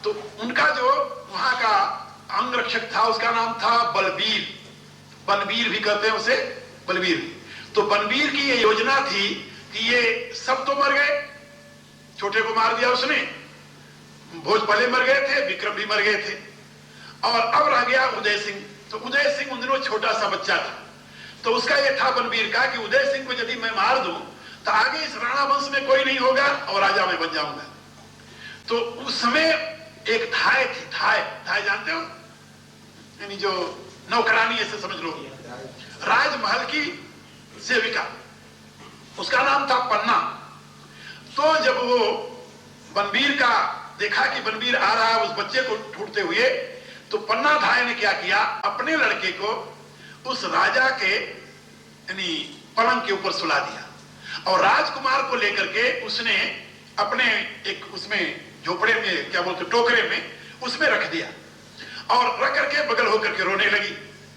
तो उनका जो वहां का अंगरक्षक था उसका नाम था बलबीर। बलबीर भी कहते हैं उसे, बलबीर भी। तो बलबीर की ये योजना थी कि ये सब तो मर गए, छोटे को मार दिया उसने, भोज पहले मर गए थे, विक्रम भी मर गए थे, और अब रह गया उदय सिंह। तो उदय सिंह उन दिनों छोटा सा बच्चा था। तो उसका यह था बलबीर का कि उदय सिंह को यदि मैं मार दूं तो आगे इस राणा वंश में कोई नहीं होगा और राजा मैं बन जाऊंगा। तो उस समय एक थाय थी, थाय जानते हो? यानी जो नौकरानी ऐसे समझ लो, राजमहल की सेविका, उसका नाम था पन्ना। तो जब वो बनबीर का देखा कि बनबीर आ रहा है उस बच्चे को ढूंढते हुए, तो पन्ना धाय ने क्या किया, अपने लड़के को उस राजा के यानी पलंग के ऊपर सुला दिया और राजकुमार को लेकर के उसने अपने एक उसमें झोपड़े में क्या बोलते टोकरे में उसमें रख दिया और रख करके बगल होकर के रोने लगी।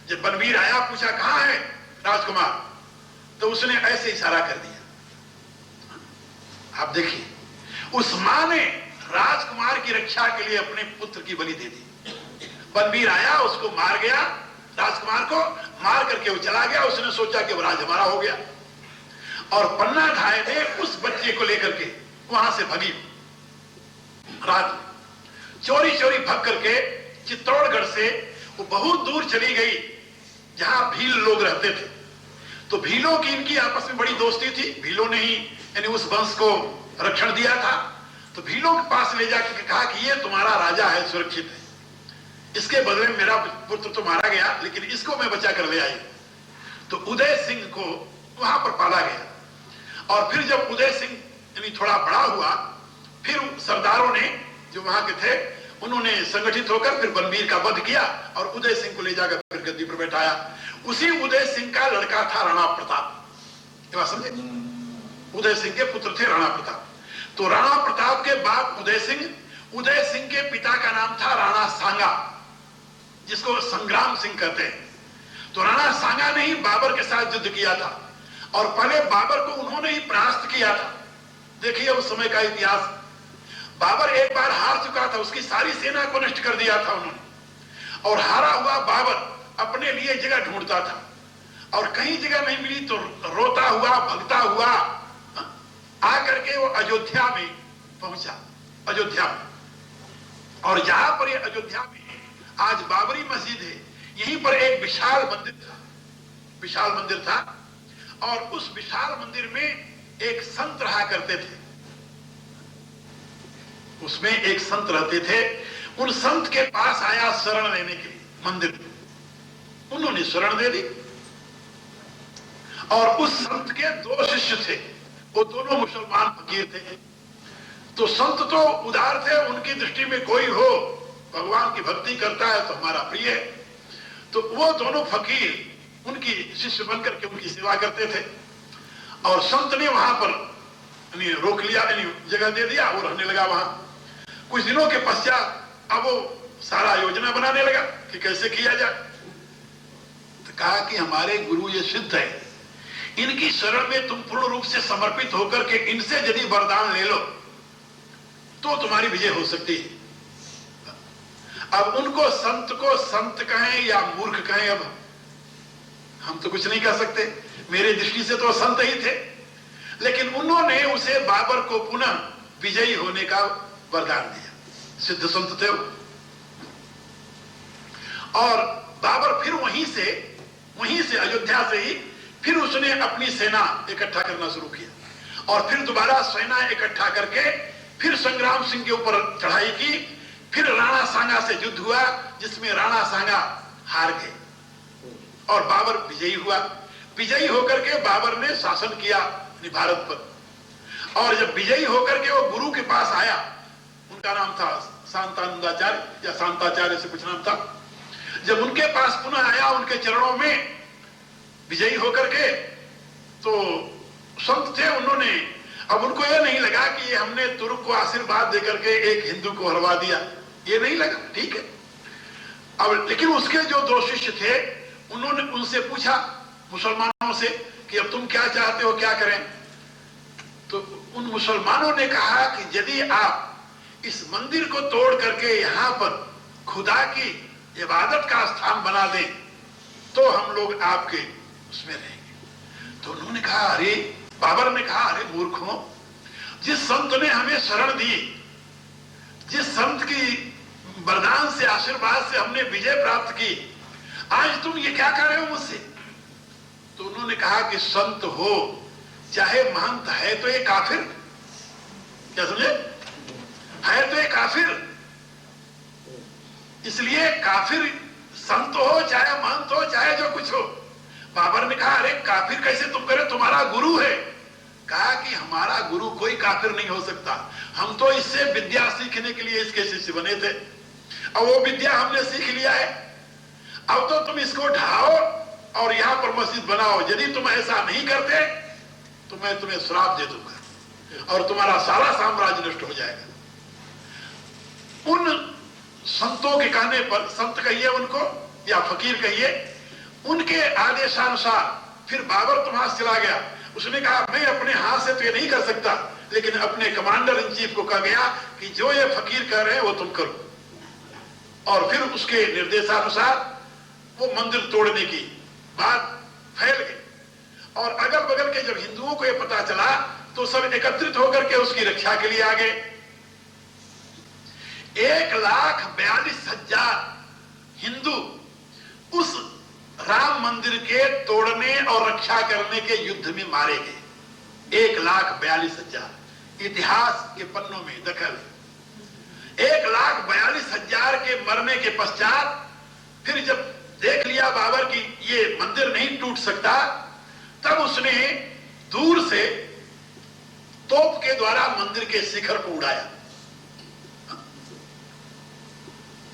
जब बनबीर आया पूछा कहां है राजकुमार, तो उसने ऐसे इशारा कर दिया। आप देखिए उस मां ने राजकुमार की रक्षा के लिए अपने पुत्र की बलि दे दी। बनबीर आया, उसको मार गया, राजकुमार को मार करके वो चला गया। उसने सोचा कि वो राज हमारा हो गया और पन्ना धाय ने उस बच्चे को लेकर के वहां से भगी। रात चोरी चोरी भग करके चित्तौड़गढ़ से वो बहुत दूर चली गई जहां भील लोग रहते थे। तो भीलों की इनकी आपस में बड़ी दोस्ती थी। भीलों ने ही यानी उस वंश को रक्षण दिया था। तो भीलों के पास ले जाकर कहा कि ये तुम्हारा राजा है, सुरक्षित है, इसके बदले में मेरा पुत्र तो मारा गया लेकिन इसको मैं बचा कर ले आई। तो उदय सिंह को वहां पर पाला गया और फिर जब उदय सिंह यानी थोड़ा बड़ा हुआ, फिर सरदारों ने जो वहां के थे उन्होंने संगठित होकर फिर बनबीर का वध किया और उदय सिंह को ले जाकर फिर गद्दी पर बैठाया। उसी उदय सिंह का लड़का था राणा प्रताप। ये बात समझे? उदय सिंह के पुत्र थे राणा प्रताप। तो राणा प्रताप के बाप उदय सिंह के पिता का नाम था राणा सांगा, जिसको संग्राम सिंह कहते हैं। तो राणा सांगा ने ही बाबर के साथ युद्ध किया था और पहले बाबर को उन्होंने ही परास्त किया था। देखिए उस समय का इतिहास। बाबर एक बार हार चुका था, उसकी सारी सेना को नष्ट कर दिया था उन्होंने और हारा हुआ बाबर अपने लिए जगह ढूंढता था और कहीं जगह नहीं मिली तो रोता हुआ भगता हुआ आकर के वो अयोध्या में पहुंचा। अयोध्या में, और जहां पर ये अयोध्या में आज बाबरी मस्जिद है, यहीं पर एक विशाल मंदिर था और उस विशाल मंदिर में एक संत रहा करते थे। उसमें एक संत रहते थे, उन संत के पास आया शरण लेने के लिए मंदिर में, उन्होंने शरण दे दी। और उस संत के 2 शिष्य थे, वो दोनों मुसलमान फकीर थे। तो संत तो उदार थे, उनकी दृष्टि में कोई हो भगवान की भक्ति करता है तो हमारा प्रिय है। तो वो दोनों फकीर उनकी शिष्य बनकर के उनकी सेवा करते थे। और संत ने वहां पर रोक लिया, जगह दे दिया, वो रहने लगा वहां। कुछ दिनों के पश्चात अब वो सारा योजना बनाने लगा कि कैसे किया जाए। तो कहा कि हमारे गुरु ये सिद्ध है, इनकी शरण में तुम पूर्ण रूप से समर्पित होकर के इनसे यदि वरदान ले लो तो तुम्हारी विजय हो सकती है। अब उनको संत कहें या मूर्ख कहें, अब हम तो कुछ नहीं कह सकते, मेरे दृष्टि से तो संत ही थे। लेकिन उन्होंने उसे बाबर को पुनः विजयी होने का वरदान दिया, सिद्ध संत थे वो। और बाबर फिर वहीं से अयोध्या से ही फिर उसने अपनी सेना इकट्ठा करना शुरू किया। और फिर दोबारा सेना इकट्ठा करके फिर संग्राम सिंह के ऊपर चढ़ाई की। फिर राणा सांगा से युद्ध हुआ, जिसमें राणा सांगा हार गए और बाबर विजयी हुआ। विजयी होकर के बाबर ने शासन किया भारत पर। और जब विजयी होकर के वो गुरु के पास आया, उनका नाम था शांतानंदाचार्य या शांताचार्य से कुछ नाम था। जब उनके पास पुनः आया, उनके चरणों में विजयी होकर के, तो संत थे, उन्होंने, अब उनको यह नहीं लगा कि ये हमने तुर्क को आशीर्वाद देकर के एक हिंदू को हरवा दिया, ये नहीं लगा, ठीक है। अब लेकिन उसके जो 2 शिष्य थे, उन्होंने उनसे पूछा मुसलमानों से कि अब तुम क्या चाहते हो, क्या करें। तो उन मुसलमानों ने कहा कि यदि आप इस मंदिर को तोड़ करके यहां पर खुदा की इबादत का स्थान बना दें तो हम लोग आपके उसमें रहेंगे। तो उन्होंने कहा, अरे, बाबर ने कहा, अरे मूर्खों, जिस संत ने हमें शरण दी, जिस संत की वरदान से, आशीर्वाद से हमने विजय प्राप्त की, आज तुम ये क्या कर रहे हो मुझसे। तो उन्होंने कहा कि संत हो चाहे महंत है तो ये काफिर, क्या समझे, है तो ये काफिर। इसलिए काफिर संत हो चाहे महंत हो चाहे जो कुछ हो। बाबर ने कहा, अरे काफिर कैसे तुम करे, तुम्हारा गुरु है। कहा कि हमारा गुरु कोई काफिर नहीं हो सकता, हम तो इससे विद्या सीखने के लिए इसके शिष्य बने थे। अब वो विद्या हमने सीख लिया है, अब तो तुम इसको ढाओ और यहां पर मस्जिद बनाओ। यदि तुम ऐसा नहीं करते तो मैं तुम्हें श्राप दे दूंगा और तुम्हारा सारा साम्राज्य नष्ट हो जाएगा। उन संतों के कहने पर, संत कहिए उनको या फकीर कहिए, उनके आदेशानुसार फिर बाबर तो वहां से चला गया। उसने कहा, मैं अपने हाथ से तो ये नहीं कर सकता, लेकिन अपने कमांडर इन चीफ को कह गया कि जो ये फकीर कह रहे हैं वो तुम करो। और फिर उसके निर्देशानुसार वो मंदिर तोड़ने की बात फैल गई। और अगल बगल के जब हिंदुओं को यह पता चला तो सब एकत्रित होकर के उसकी रक्षा के लिए आ गए। 1,42,000 हिंदू उस राम मंदिर के तोड़ने और रक्षा करने के युद्ध में मारे गए। 1,42,000 इतिहास के पन्नों में दखल। 1,42,000 के मरने के पश्चात फिर जब देख लिया बाबर की ये मंदिर नहीं टूट सकता, तब उसने दूर से तोप के द्वारा मंदिर के शिखर को उड़ाया,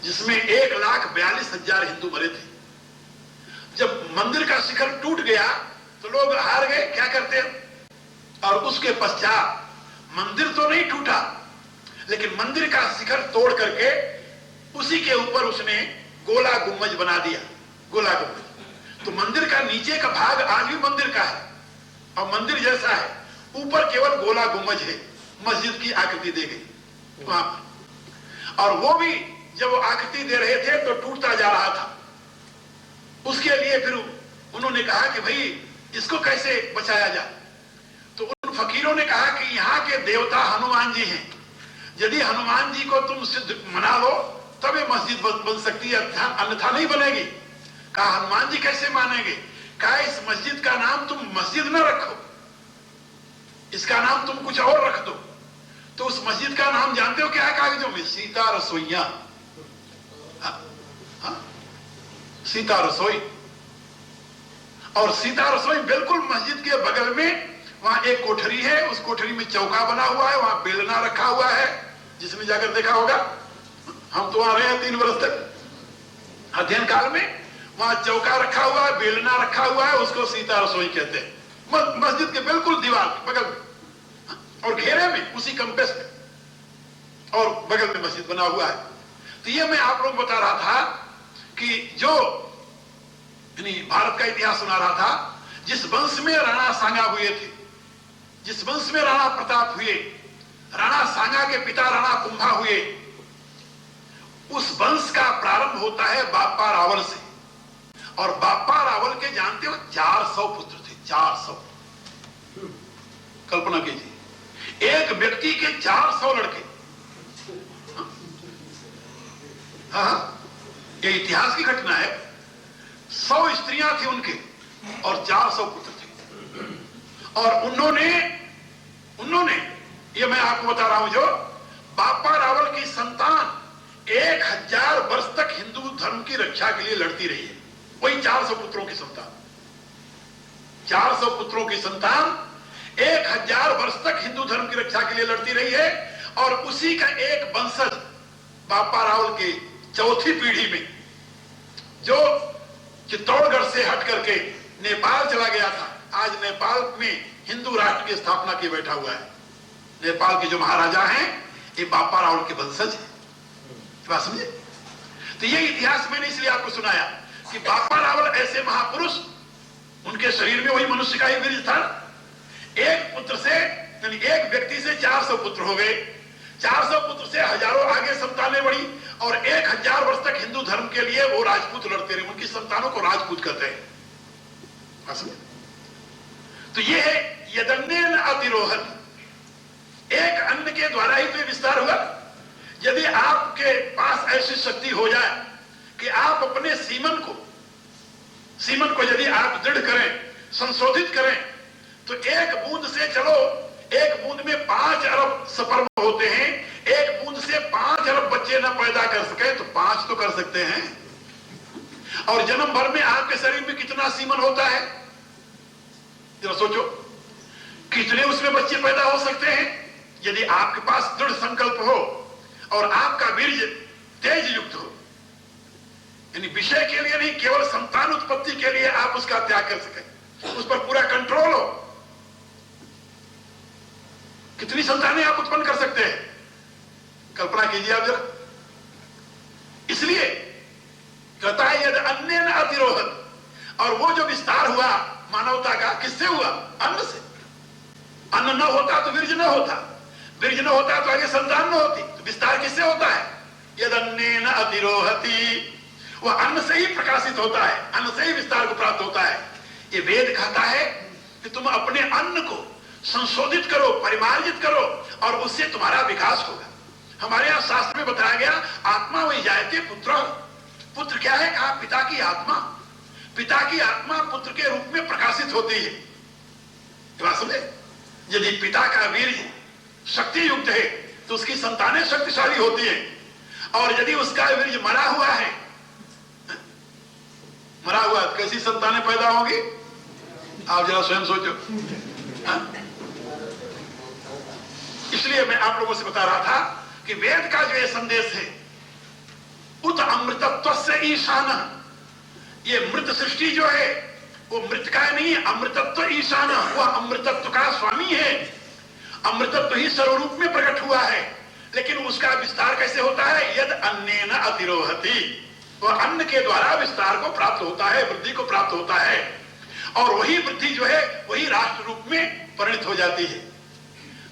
जिसमें 1,42,000 हिंदू मरे थे। जब मंदिर का शिखर टूट गया तो लोग हार गए, क्या करते हैं। और उसके पश्चात मंदिर तो नहीं टूटा, लेकिन मंदिर का शिखर तोड़ करके उसी के ऊपर उसने गोला गुम्बज बना दिया। गोला गुम्बज तो मंदिर का नीचे का भाग आज भी मंदिर का है और मंदिर जैसा है, ऊपर केवल गोला गुम्बज है, मस्जिद की आकृति दे गई वहां पर। और वो भी जब वो आकृति दे रहे थे तो टूटता जा रहा था। उसके लिए फिर उन्होंने कहा कि भाई इसको कैसे बचाया जाए। तो उन फकीरों ने कहा कि यहाँ के देवता हनुमान जी हैं, यदि हनुमान जी को तुम सिद्ध मना लो तब ये मस्जिद बन सकती है, अन्यथा नहीं बनेगी। कहा हनुमान जी कैसे मानेंगे। कहा इस मस्जिद का नाम तुम मस्जिद न रखो, इसका नाम तुम कुछ और रख दो। तो उस मस्जिद का नाम जानते हो क्या है कागजों में? सीता रसोइया। सीता रसोई। और सीता रसोई बिल्कुल मस्जिद के बगल में वहां एक कोठरी है, उस कोठरी में चौका बना हुआ है, वहां बेलना रखा हुआ है, जिसने जाकर देखा होगा। हम तो वहां रहे हैं 3 वर्ष तक अध्ययन काल में। वहां चौका रखा हुआ है, बेलना रखा हुआ है, उसको सीता रसोई कहते हैं। मस्जिद के बिल्कुल दीवार बगल में और घेरे में, उसी कंपेस में और बगल में मस्जिद बना हुआ है। तो ये मैं आप लोग बता रहा था कि जो भारत का इतिहास सुना रहा था, जिस वंश में राणा सांगा हुए थे, जिस वंश में राणा प्रताप हुए, राणा सांगा के पिता राणा कुंभा हुए, उस वंश का प्रारंभ होता है बाप्पा रावल से। और बाप्पा रावल के जानते हो 400 पुत्र थे। 400। कल्पना कीजिए, एक व्यक्ति के 400 लड़के। हाँ, ये इतिहास की घटना है। 100 स्त्रियां थी उनके और 400 पुत्र थे। और उन्होंने ये मैं आपको बता रहा हूं, जो बाप्पा रावल की संतान 1000 वर्ष तक हिंदू धर्म की रक्षा के लिए लड़ती रही है। वही 400 पुत्रों की संतान, 400 पुत्रों की संतान 1000 वर्ष तक हिंदू धर्म की रक्षा के लिए लड़ती रही है। और उसी का एक वंशज बाप्पा रावल के चौथी पीढ़ी में, जो चित्तौड़गढ़ से हट करके नेपाल चला गया था, आज नेपाल में हिंदू राष्ट्र की स्थापना की बैठा हुआ है। नेपाल के जो महाराजा हैं, ये बाप्पा रावल के वंशज हैं। बात समझे? तो ये इतिहास मैंने इसलिए आपको सुनाया कि बाप्पा रावल ऐसे महापुरुष, उनके शरीर में वही मनुष्य का ही वीर्य था। एक पुत्र से, यानी एक व्यक्ति से 400 पुत्र हो गए। 400 पुत्र से हजारों आगे संतानें बढ़ी और 1000 वर्ष तक हिंदू धर्म के लिए वो राजपूत लड़ते रहे। उनकी संतानों को राजपूत कहते हैं। तो ये है यदन्नेन अतिरोहत। एक अन्न के द्वारा ही तो विस्तार हुआ। यदि आपके पास ऐसी शक्ति हो जाए कि आप अपने सीमन को यदि आप दृढ़ करें, संशोधित करें, तो एक बूंद से, चलो एक बूंद में 5 अरब स्पर्म होते हैं, एक बूंद से 5 अरब बच्चे न पैदा कर सके तो 5 तो कर सकते हैं। और जन्म भर में आपके शरीर में कितना सीमन होता है, जरा सोचो, कितने उसमें बच्चे पैदा हो सकते हैं यदि आपके पास दृढ़ संकल्प हो और आपका वीर्य तेज युक्त हो। यानी विषय के लिए नहीं, केवल संतान उत्पत्ति के लिए आप उसका त्याग कर सके, उस पर पूरा कंट्रोल हो। कितनी संतानें आप उत्पन्न कर सकते हैं, कल्पना कीजिए आप जरा। इसलिए कहता है यदि अन्य न अतिरोहत। और वो जो विस्तार हुआ मानवता का, किससे हुआ? अन्न से। अन्न न होता तो वीर्य न होता, वीर्य न होता तो आगे संतान न होती। तो विस्तार किससे होता है? यदि अन्य न अतिरोहति। वह अन्न से ही प्रकाशित होता है, अन्न से ही विस्तार को प्राप्त होता है। ये वेद कहता है कि तुम अपने अन्न को संशोधित करो, परिमार्जित करो और उससे तुम्हारा विकास होगा। हमारे यहां शास्त्र में बताया गया, आत्मा वही जायते पुत्र। पुत्र क्या है? कहा पिता की आत्मा। पिता की आत्मा पुत्र के रूप में प्रकाशित होती है। बात समझे? यदि पिता का वीर्य शक्ति युक्त है तो उसकी संतानें शक्तिशाली होती है। और यदि उसका वीर्य मरा हुआ है, मरा हुआ तो कैसी संतानें पैदा होंगी? आप जरा स्वयं सोचो। इसलिए मैं आप लोगों से बता रहा था कि वेद का जो ये संदेश है, उत अमृतत्व से ईशान, ये मृत सृष्टि जो है वो मृत का नहीं, अमृतत्व ईशान, वह अमृतत्व का स्वामी है। अमृतत्व ही सर्वरूप में प्रकट हुआ है, लेकिन उसका विस्तार कैसे होता है? यद अन्नेन अतिरोहति। वह अन्न के द्वारा विस्तार को प्राप्त होता है, वृद्धि को प्राप्त होता है। और वही वृद्धि जो है वही राष्ट्र रूप में परिणित हो जाती है।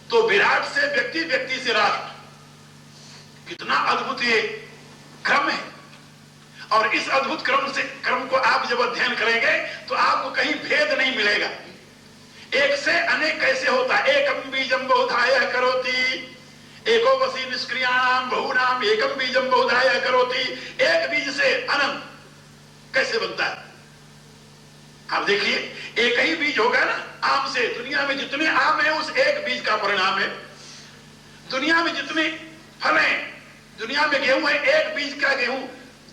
तो विराट से व्यक्ति, व्यक्ति से राष्ट्र, कितना अद्भुत ये क्रम है। और इस अद्भुत क्रम को आप जब अध्ययन करेंगे तो आपको कहीं भेद नहीं मिलेगा। एक से अनेक कैसे होता है? एकम बीजम बहुधाय करोति, एको वसी निष्क्रियाणाम बहुनाम एकम बीजम बहुधाय करोति। एक बीज से अनंत कैसे बनता है? आप देखिए, एक ही बीज होगा ना आम से। दुनिया में जितने आम है उस एक बीज का परिणाम है। दुनिया में जितने फल हैं, दुनिया में गेहूं है, एक बीज का गेहूं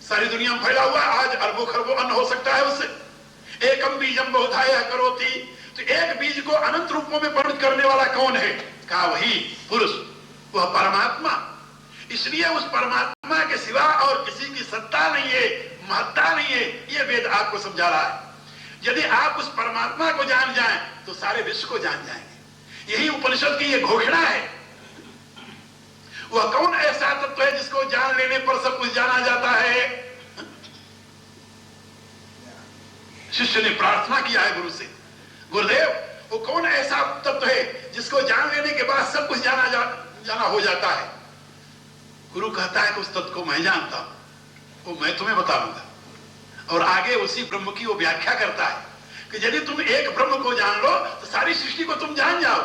सारी दुनिया में फैला हुआ, आज अरबों खरबों अन्न हो सकता है उससे। एकम बीजम बहुधाय करोति, तो एक बीज को अनंत रूपों में परिणत करने वाला कौन है? कहा वही पुरुष, वह परमात्मा। इसलिए उस परमात्मा के सिवा और किसी की सत्ता नहीं है, महत्ता नहीं है, यह वेद आपको समझा रहा है। यदि आप उस परमात्मा को जान जाएं तो सारे विश्व को जान जाएंगे। यही उपनिषद की यह घोषणा है। वह कौन ऐसा तत्व है जिसको जान लेने पर सब कुछ जाना जाता है? शिष्य ने प्रार्थना किया है गुरु से, गुरुदेव वो कौन ऐसा तत्व है जिसको जान लेने के बाद सब कुछ जाना हो जाता है? गुरु कहता है कि उस तत्व को मैं जानता हूं, वो मैं तुम्हें बताऊंगा। और आगे उसी ब्रह्म की वो व्याख्या करता है कि यदि तुम एक ब्रह्म को जान लो तो सारी सृष्टि को तुम जान जाओ।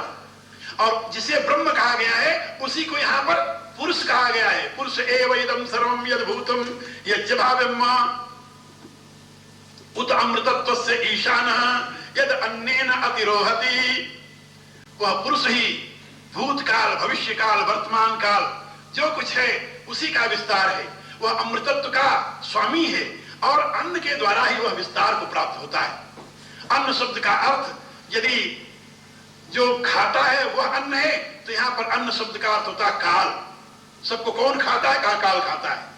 और जिसे ब्रह्म कहा गया है उसी को यहां पर पुरुष कहा गया है। पुरुष एव इदं सर्वं यद्भूतं यज्जभाव्यम्मा उत अमृतत्वस्य ईशानः यद अन्नेन अतिरोहति। वह पुरुष ही भूतकाल, भविष्यकाल, वर्तमान काल जो कुछ है उसी का विस्तार है। वह अमृतत्व का स्वामी है और अन्न के द्वारा ही वह विस्तार को प्राप्त होता है। अन्न शब्द का अर्थ यदि जो खाता है वह अन्न है, तो यहां पर अन्न शब्द का अर्थ होता है काल। सबको कौन खाता है? काल खाता है।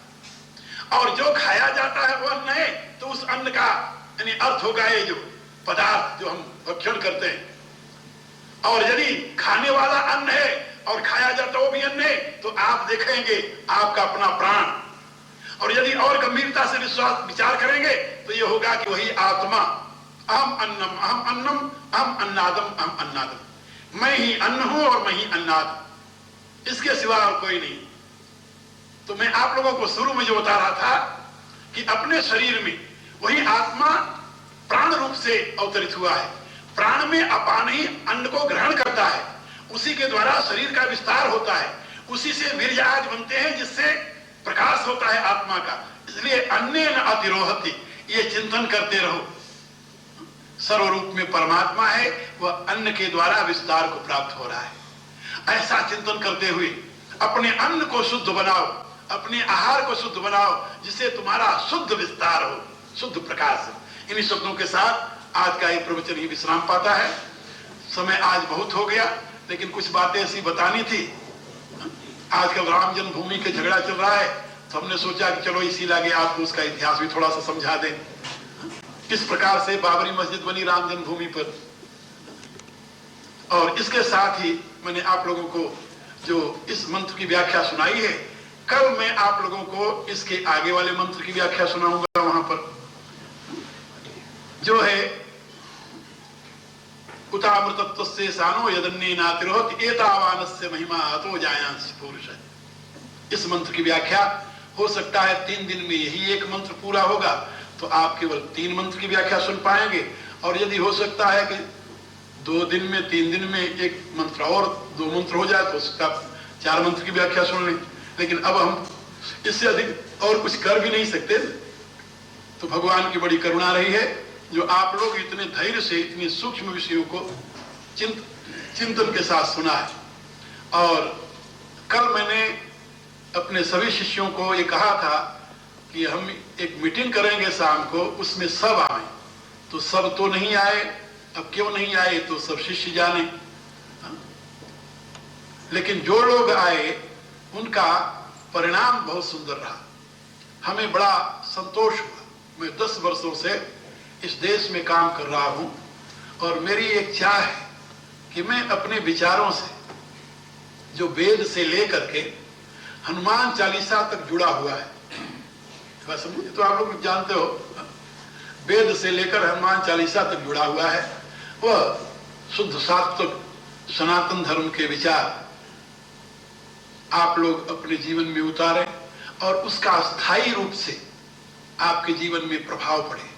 और जो खाया जाता है वह अन्न है, तो उस अन्न का यानी अर्थ होगा ये जो पदार्थ जो हम भक्षण करते हैं। और यदि खाने वाला अन्न है और खाया जाता वो भी अन्न है, तो आप देखेंगे आपका अपना प्राण। और यदि और गंभीरता से विचार करेंगे तो ये होगा कि वही आत्मा। अहम अन्नम अहम अन्नम अहम अन्नादम अहम अन्नादम, मैं ही अन्न हूं और मैं ही अन्नाद, इसके सिवा और कोई नहीं। तो मैं आप लोगों को शुरू में जो बता रहा था कि अपने शरीर में वही आत्मा प्राण रूप से अवतरित हुआ है। प्राण में अपान ही अन्न को ग्रहण करता है, उसी के द्वारा शरीर का विस्तार होता है, उसी से वीर्याज बनते हैं जिससे प्रकाश होता है आत्मा का। इसलिए अन्नेन अतिरोहति, ये चिंतन करते रहो। सर्वरूप में परमात्मा है, वह अन्न के द्वारा विस्तार को प्राप्त हो रहा है। ऐसा चिंतन करते हुए अपने अन्न को शुद्ध बनाओ, अपने आहार को शुद्ध बनाओ, जिससे तुम्हारा शुद्ध विस्तार हो, शुद्ध प्रकाश हो। इन्हीं शब्दों के साथ आज का ये प्रवचन ही विश्राम पाता है। समय आज बहुत हो गया, लेकिन कुछ बातें ऐसी बतानी थी। आजकल राम जन्मभूमि के झगड़ा चल रहा है, तो हमने सोचा कि चलो इसी लागे आपको उसका इतिहास भी थोड़ा सा समझा दें। किस प्रकार से बाबरी मस्जिद बनी राम जन्मभूमि पर। और इसके साथ ही मैंने आप लोगों को जो इस मंत्र की व्याख्या सुनाई है, कल मैं आप लोगों को इसके आगे वाले मंत्र की व्याख्या सुनाऊंगा। वहां पर जो है उतामृतत्वस्य सानो यदन्ने नातिरोहति एतावानस्य महिमा अतो जायांस पुरुष। इस मंत्र की व्याख्या हो सकता है 3 दिन में यही एक मंत्र पूरा होगा, तो आप केवल 3 मंत्र की व्याख्या सुन पाएंगे। और यदि हो सकता है कि 2 दिन में 3 दिन में एक मंत्र और 2 मंत्र हो जाए, तो उसका 4 मंत्र की व्याख्या सुन लें। लेकिन अब हम इससे अधिक और कुछ कर भी नहीं सकते। तो भगवान की बड़ी करुणा रही है जो आप लोग इतने धैर्य से इतने सूक्ष्म विषयों को चिंतन के साथ सुना है। और कल मैंने अपने सभी शिष्यों को ये कहा था कि हम एक मीटिंग करेंगे शाम को, उसमें सब आए। तो सब तो नहीं आए, अब क्यों नहीं आए तो सब शिष्य जाने। लेकिन जो लोग आए उनका परिणाम बहुत सुंदर रहा, हमें बड़ा संतोष हुआ। मैं 10 वर्षों से इस देश में काम कर रहा हूं और मेरी एक चाह है कि मैं अपने विचारों से जो वेद से लेकर के हनुमान चालीसा तक जुड़ा हुआ है, समझे तो आप लोग जानते हो, वेद से लेकर हनुमान चालीसा तक जुड़ा हुआ है, वह शुद्ध सात्विक सनातन धर्म के विचार आप लोग अपने जीवन में उतारें और उसका स्थायी रूप से आपके जीवन में प्रभाव पड़े।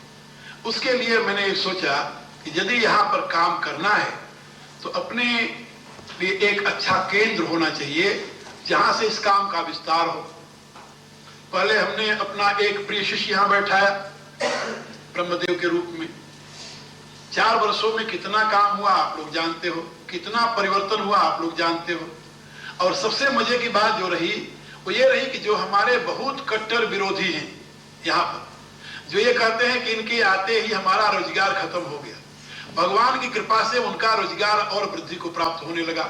उसके लिए मैंने सोचा कि यदि यहां पर काम करना है तो अपने लिए एक अच्छा केंद्र होना चाहिए जहां से इस काम का विस्तार हो। पहले हमने अपना एक प्रिय शिष्य यहां बैठाया ब्रह्मदेव के रूप में। 4 वर्षों में कितना काम हुआ आप लोग जानते हो, कितना परिवर्तन हुआ आप लोग जानते हो। और सबसे मजे की बात जो रही वो ये रही कि जो हमारे बहुत कट्टर विरोधी हैं यहाँ पर, जो ये कहते हैं कि इनके आते ही हमारा रोजगार खत्म हो गया, भगवान की कृपा से उनका रोजगार और वृद्धि को प्राप्त होने लगा।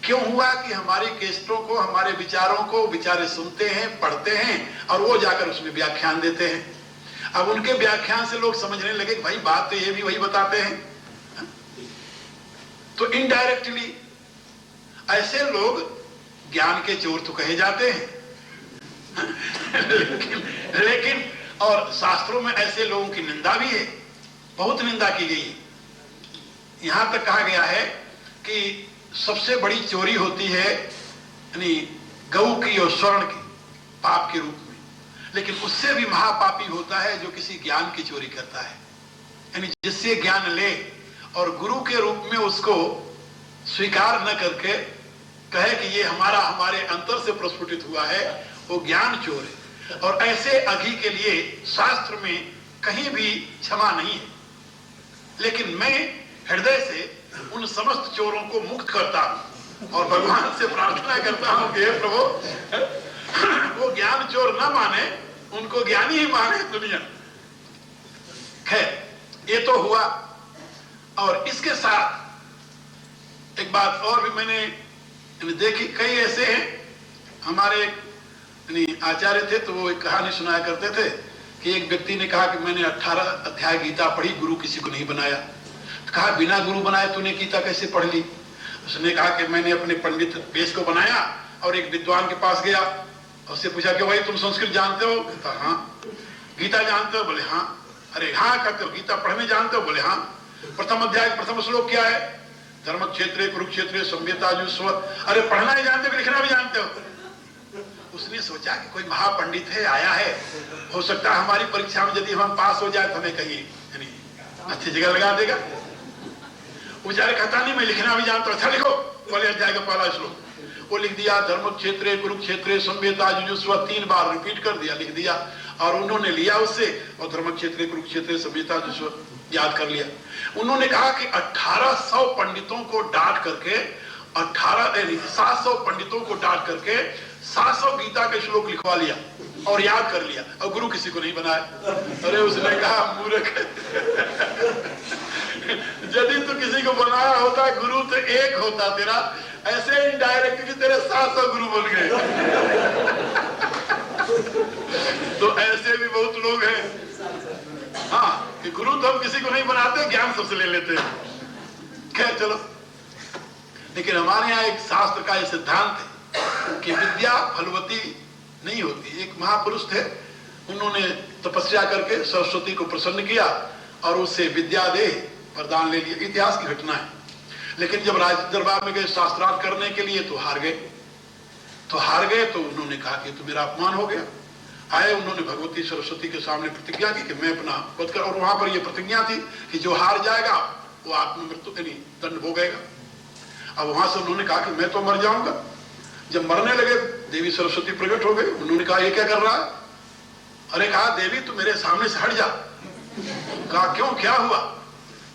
क्यों हुआ? कि हमारी केस्टों को, हमारे विचारों को बेचारे सुनते हैं, पढ़ते हैं और वो जाकर उसमें व्याख्यान देते हैं। अब उनके व्याख्यान से लोग समझने लगे कि भाई बात तो ये भी वही बताते हैं। तो इनडायरेक्टली ऐसे लोग ज्ञान के चोर तो कहे जाते हैं लेकिन और शास्त्रों में ऐसे लोगों की निंदा भी है, बहुत निंदा की गई है। यहां तक कहा गया है कि सबसे बड़ी चोरी होती है यानी गऊ की और स्वर्ण की, पाप के रूप में, लेकिन उससे भी महापापी होता है जो किसी ज्ञान की चोरी करता है, यानी जिससे ज्ञान ले और गुरु के रूप में उसको स्वीकार न करके कहे कि ये हमारे अंतर से प्रस्फुटित हुआ है, वो ज्ञान चोर है। और ऐसे अघी के लिए शास्त्र में कहीं भी क्षमा नहीं है। लेकिन मैं हृदय से उन समस्त चोरों को मुक्त करता हूं और भगवान से प्रार्थना करता हूं कि हे प्रभु वो ज्ञान चोर ना माने, उनको ज्ञानी ही माने दुनिया। खैर ये तो हुआ। और इसके साथ एक बात और भी मैंने देखी, कई ऐसे हैं हमारे आचार्य थे तो वो एक कहानी सुनाया करते थे कि एक व्यक्ति ने कहा कि मैंने 18 अध्याय गीता पढ़ी, गुरु किसी को नहीं बनाया। तो कहा बिना गुरु बनाए तूने गीता कैसे पढ़ ली? उसने कहा कि मैंने अपने पंडित वेश को बनाया और एक विद्वान के पास गया और उससे पूछा कि भाई तुम संस्कृत जानते हो? तो हाँ। गीता जानते हो? बोले हाँ। अरे हाँ कहते हो, गीता पढ़ने जानते हो? बोले हाँ। प्रथम अध्याय प्रथम श्लोक क्या है? धर्म क्षेत्रे कुरुक्षेत्रे संवेता जुस्व। अरे पढ़ना ही जानते हो, लिखना भी जानते हो? उसने सोचा कि कोई महापंडित है, आया है, हो सकता है हमारी परीक्षा में यदि हम पास हो जाए तो हमें कहीं अच्छी जगह लगा देगा। बेचारे कहता नहीं मैं लिखना भी जानता हूं। अच्छा लिखो, बोले अध्याय का पहला श्लोक। वो लिख दिया, धर्म क्षेत्रे कुरुक्षेत्रे संवेता जुजुस्व, 3 बार रिपीट कर दिया, लिख दिया। और उन्होंने लिया उससे और धर्म क्षेत्रे कुरुक्षेत्रे संवेता जुजुस्व याद कर लिया। उन्होंने कहा कि 1800 पंडितों को डांट करके 700 पंडितों को डांट करके 700 गीता के श्लोक लिखवा लिया और याद कर लिया और गुरु किसी को नहीं बनाया। अरे उसने कहा मूर्ख यदि तू किसी को बनाया होता गुरु तो एक होता तेरा, ऐसे इनडायरेक्टली तेरे 700 गुरु बन गए। तो ऐसे भी बहुत लोग हैं हाँ कि गुरु तो हम किसी को नहीं बनाते, ज्ञान सबसे ले लेते हैं। खैर चलो, लेकिन हमारे यहाँ एक शास्त्र का यह सिद्धांत है कि विद्या फलवती नहीं होती। एक महापुरुष थे, उन्होंने तपस्या करके सरस्वती को प्रसन्न किया और उससे विद्या दे वरदान ले लिया। इतिहास की घटना है। लेकिन जब राज दरबार में गए शास्त्रार्थ करने के लिए तो हार गए। तो उन्होंने कहा कि तो मेरा अपमान हो गया। आए, उन्होंने भगवती सरस्वती के सामने प्रतिज्ञा की कि मैं अपना वध कर, और वहां पर यह प्रतिज्ञा थी कि जो हार जाएगा वो आत्ममृत्यु यानी दंड भोगेगा। अब वहां से उन्होंने कहा कि मैं तो मर जाऊंगा। जब मरने लगे देवी सरस्वती प्रकट हो गई। उन्होंने कहा ये क्या कर रहा है? अरे कहा देवी तू मेरे सामने से हट जा। कहा क्यों, क्या हुआ?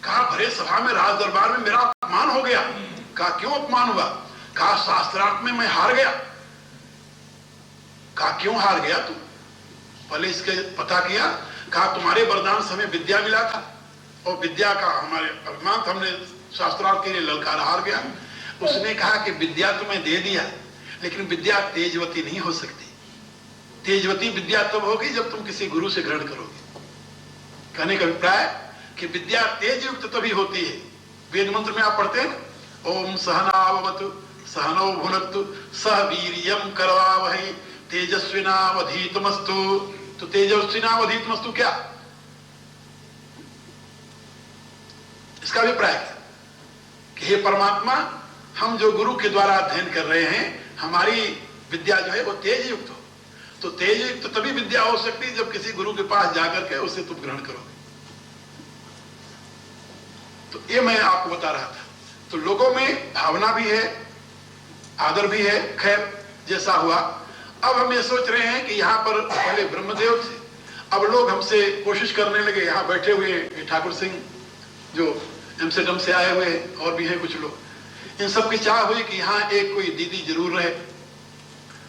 कहा भरे सभा में राज दरबार में मेरा अपमान हो गया। कहा क्यों अपमान हुआ? कहा शास्त्रार्थ में मैं हार गया। कहा क्यों हार गया तू? पहले इसके पता किया। कहा तुम्हारे वरदान से हमें विद्या मिला था और विद्या का हमारे अभिमान था, हमने शास्त्रार्थ के लिए ललकार हार गया। उसने कहा कि विद्या तुम्हें दे दिया लेकिन विद्या तेजवती नहीं हो सकती। तेजवती विद्या तब होगी जब तुम किसी गुरु से ग्रहण करोगे। कहने का अभिप्राय कि विद्या तेज युक्त तभी होती है। वेद मंत्र में आप पढ़ते हैं ओम सहनावतु सहनौ भुनक्तु सह वीर्यं करवावहै तेजस्विनावधीतमस्तु। तो तेजस्विनावधीतमस्तु क्या? इसका अभिप्राय क्या कि हे परमात्मा, हम जो गुरु के द्वारा अध्ययन कर रहे हैं हमारी विद्या जो है वो तेज युक्त हो। तो तेज युक्त तभी विद्या हो सकती है जब किसी गुरु के पास जाकर के उससे तुम ग्रहण करोगे। तो ये मैं आपको बता रहा था। तो लोगों में भावना भी है, आदर भी है। खैर जैसा हुआ। अब हम ये सोच रहे हैं कि यहाँ पर पहले ब्रह्मदेव थे, अब लोग हमसे कोशिश करने लगे। यहाँ बैठे हुए ठाकुर सिंह जो एमसेडम से आए हुए हैं और भी हैं कुछ लोग, इन सब की चाह हुई कि यहाँ एक कोई दीदी जरूर रहे।